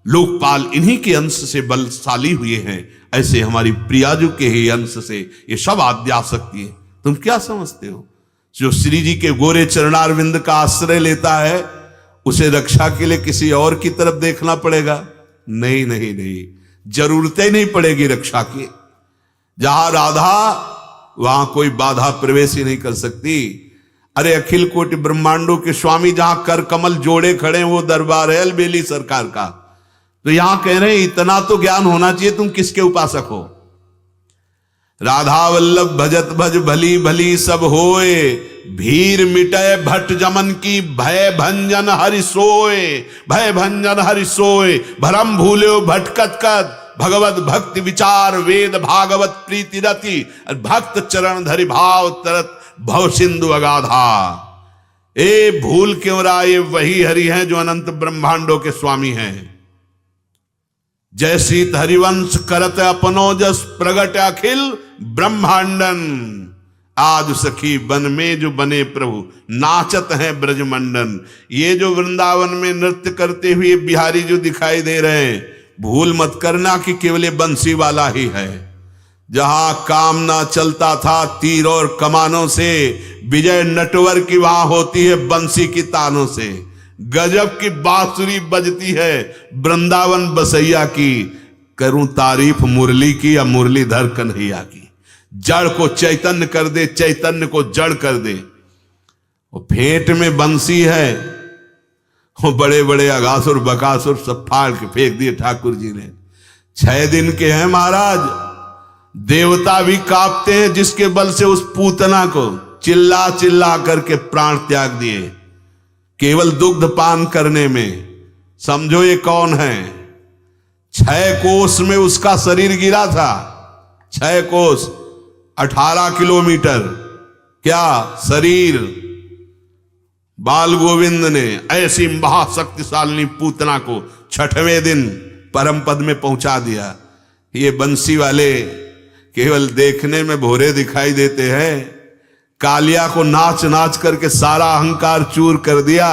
लोकपाल इन्हीं के अंश से बलशाली हुए हैं, ऐसे हमारी प्रियाजू के ही अंश से ये सब आद्या शक्ति है। तुम क्या समझते हो? जो श्री जी के गोरे चरणारविंद का आश्रय लेता है उसे रक्षा के लिए किसी और की तरफ देखना पड़ेगा? नहीं नहीं नहीं, जरूरत ही नहीं पड़ेगी रक्षा की। जहां राधा वहां कोई बाधा प्रवेश ही नहीं कर सकती। अरे अखिल कोटि ब्रह्मांडों के स्वामी जहां कर कमल जोड़े खड़े वो दरबार है अलबेली सरकार का। तो यहां कह रहे हैं इतना तो ज्ञान होना चाहिए, तुम किसके उपासक हो? राधा वल्लभ भजत भज भली भली सब होए, भीर मिटय भट्ट जमन की भय भंजन हरि सोए। भय भंजन हरि सोए, भरम भूल्यो भटकत कद, भगवत भक्ति विचार वेद भागवत प्रीति रति, भक्त चरण धरि भाव तरत भव सिंधु अगाधा। ए भूल क्यों रहा, ये वही हरि हैं जो अनंत ब्रह्मांडों के स्वामी हैं। जय सीत हरिवंश करत अपनो जस प्रगट अखिल ब्रह्मांडन। आज सखी बन में जो बने प्रभु, नाचत हैं ब्रजमंडन। ये जो वृंदावन में नृत्य करते हुए बिहारी जो दिखाई दे रहे हैं, भूल मत करना कि केवल बंसी वाला ही है। जहां काम ना चलता था तीर और कमानों से, विजय नटवर की वहां होती है बंसी की तानों से। गजब की बांसुरी बजती है वृंदावन बसैया की, करूं तारीफ मुरली की या मुरलीधर कन्हैया की। जड़ को चैतन्य कर दे, चैतन्य को जड़ कर दे। वो फेंट में बंसी है, वो बड़े बड़े अगासुर बकासुर सब फाड़ के फेंक दिए ठाकुर जी ने। 6 दिन के हैं महाराज, देवता भी कांपते हैं जिसके बल से उस पूतना को चिल्ला चिल्ला करके प्राण त्याग दिए केवल दुग्ध पान करने में। समझो ये कौन है? 6 कोस में उसका शरीर गिरा था, 6 कोस 18 किलोमीटर क्या शरीर। बाल गोविंद ने ऐसी महाशक्तिशालिनी पूतना को 6वें दिन परम पद में पहुंचा दिया। ये बंसी वाले केवल देखने में भोरे दिखाई देते हैं, कालिया को नाच नाच करके सारा अहंकार चूर कर दिया।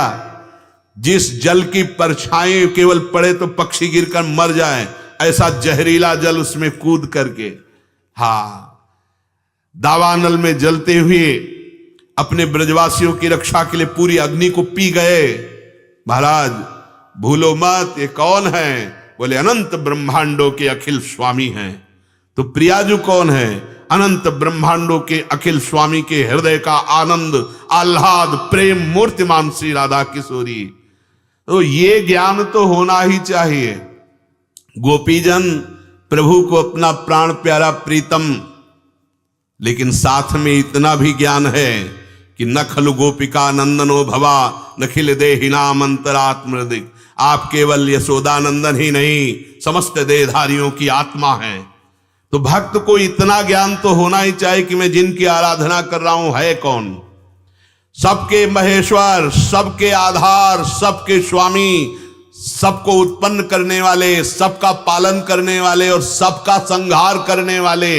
जिस जल की परछाई केवल पड़े तो पक्षी गिरकर मर जाए, ऐसा जहरीला जल उसमें कूद करके, हाँ, दावानल में जलते हुए अपने ब्रजवासियों की रक्षा के लिए पूरी अग्नि को पी गए। महाराज भूलो मत, ये कौन है? बोले अनंत ब्रह्मांडों के अखिल स्वामी हैं। तो प्रियाजू कौन है? अनंत ब्रह्मांडों के अखिल स्वामी के हृदय का आनंद आह्लाद प्रेम मूर्तिमान श्री राधा किशोरी। तो ये ज्ञान तो होना ही चाहिए। गोपीजन प्रभु को अपना प्राण प्यारा प्रीतम, लेकिन साथ में इतना भी ज्ञान है कि न खलु गोपिका नंदनो भवा नखिल देहिनाम अंतरात्मृदिक। आप केवल यशोदानंदन ही नहीं, समस्त देहधारियों की आत्मा है। तो भक्त को इतना ज्ञान तो होना ही चाहिए कि मैं जिनकी आराधना कर रहा हूं है कौन? सबके महेश्वर, सबके आधार, सबके स्वामी, सबको उत्पन्न करने वाले, सबका पालन करने वाले और सबका संहार करने वाले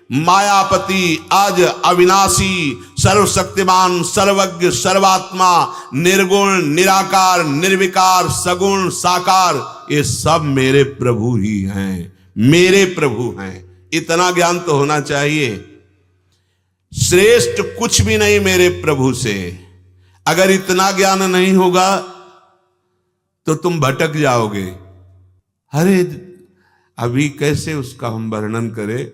मायापति, आज अविनाशी, सर्वशक्तिमान, सर्वज्ञ, सर्वात्मा, निर्गुण, निराकार, निर्विकार, सगुण, साकार, ये सब मेरे प्रभु ही हैं, मेरे प्रभु हैं। इतना ज्ञान तो होना चाहिए। श्रेष्ठ कुछ भी नहीं मेरे प्रभु से। अगर इतना ज्ञान नहीं होगा तो तुम भटक जाओगे। अरे अभी कैसे उसका हम वर्णन करें?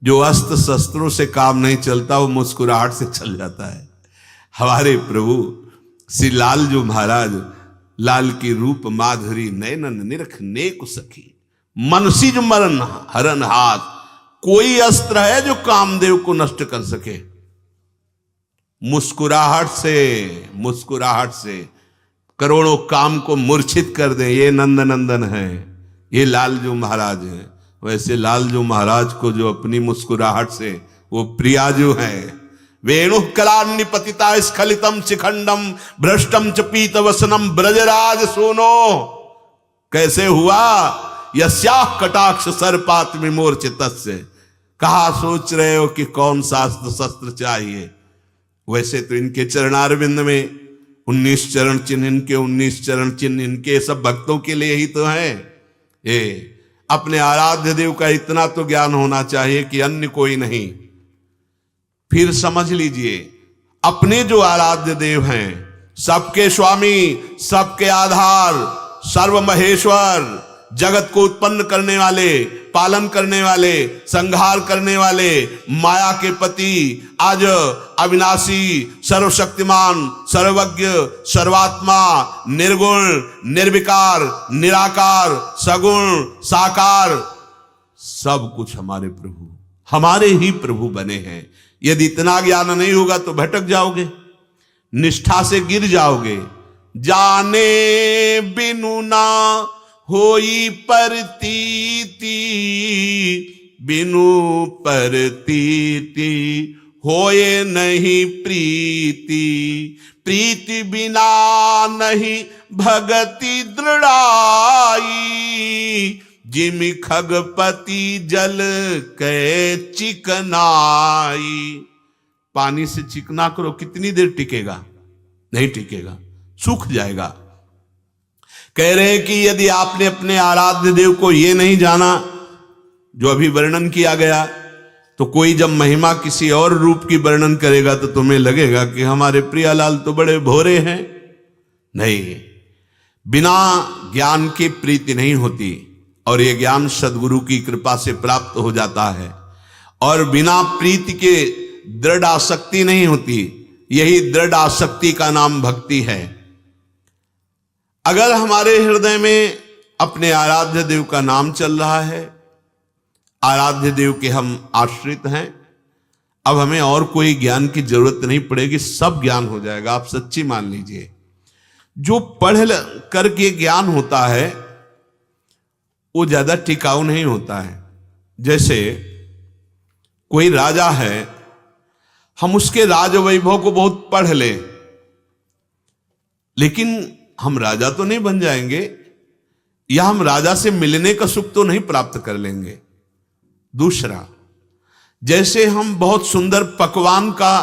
जो अस्त्र शस्त्रों से काम नहीं चलता वो मुस्कुराहट से चल जाता है। हमारे प्रभु श्री लाल जो महाराज, लाल की रूप माधुरी नयनन निरख नेक सखी मनसिज मरण हरन हाथ। कोई अस्त्र है जो कामदेव को नष्ट कर सके? मुस्कुराहट से, मुस्कुराहट से करोड़ों काम को मूर्छित कर दे। ये नंदनंदन है, ये लाल जो महाराज है। वैसे लाल जो महाराज को जो अपनी मुस्कुराहट से वो प्रियाजू है। वेणु कलान्निपतिता स्खलितम शिखंडम भ्रष्टम च पीत वसनम ब्रजराज सोनो। कैसे हुआ? यस्याह कटाक्ष सर्पात विमोर्चितस्य। कहा सोच रहे हो कि कौन सा अस्त्र शस्त्र चाहिए? वैसे तो इनके चरणारविंद में 19 चरण चिन्ह, इनके 19 चरण चिन्ह इनके सब भक्तों के लिए ही तो है। ये अपने आराध्य देव का इतना तो ज्ञान होना चाहिए कि अन्य कोई नहीं। फिर समझ लीजिए, अपने जो आराध्य देव हैं, सबके स्वामी, सबके आधार, सर्व महेश्वर, जगत को उत्पन्न करने वाले, पालन करने वाले, संहार करने वाले, माया के पति, आज अविनाशी, सर्वशक्तिमान, सर्वज्ञ, सर्वात्मा, निर्गुण, निर्विकार, निराकार, सगुण, साकार, सब कुछ हमारे प्रभु, हमारे ही प्रभु बने हैं। यदि इतना ज्ञान नहीं होगा तो भटक जाओगे, निष्ठा से गिर जाओगे। जाने बिनु ना होई परतीति, बिनु परतीति होए नहीं प्रीति। प्रीति बिना नहीं भगति दृढ़ाई, जिमि खगपति जल कै चिकनाई। पानी से चिकना करो, कितनी देर टिकेगा? नहीं टिकेगा, सूख जाएगा। कह रहे हैं कि यदि आपने अपने आराध्य देव को ये नहीं जाना जो अभी वर्णन किया गया, तो कोई जब महिमा किसी और रूप की वर्णन करेगा तो तुम्हें लगेगा कि हमारे प्रियालाल तो बड़े भोरे हैं। नहीं, बिना ज्ञान की प्रीति नहीं होती, और ये ज्ञान सद्गुरु की कृपा से प्राप्त हो जाता है। और बिना प्रीति के दृढ़ आसक्ति नहीं होती, यही दृढ़ आसक्ति का नाम भक्ति है। अगर हमारे हृदय में अपने आराध्य देव का नाम चल रहा है, आराध्य देव के हम आश्रित हैं, अब हमें और कोई ज्ञान की जरूरत नहीं पड़ेगी, सब ज्ञान हो जाएगा। आप सच्ची मान लीजिए, जो पढ़ करके ज्ञान होता है वो ज्यादा टिकाऊ नहीं होता है। जैसे कोई राजा है, हम उसके राज वैभव को बहुत पढ़ लें, लेकिन हम राजा तो नहीं बन जाएंगे, या हम राजा से मिलने का सुख तो नहीं प्राप्त कर लेंगे। दूसरा, जैसे हम बहुत सुंदर पकवान का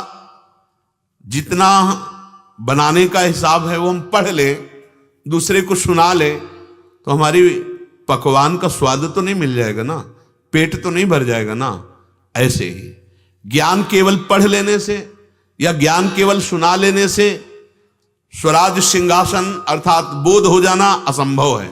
जितना बनाने का हिसाब है वो हम पढ़ लें, दूसरे को सुना लें, तो हमारी पकवान का स्वाद तो नहीं मिल जाएगा ना, पेट तो नहीं भर जाएगा ना। ऐसे ही ज्ञान केवल पढ़ लेने से या ज्ञान केवल सुना लेने से स्वराज सिंहासन अर्थात बोध हो जाना असंभव है।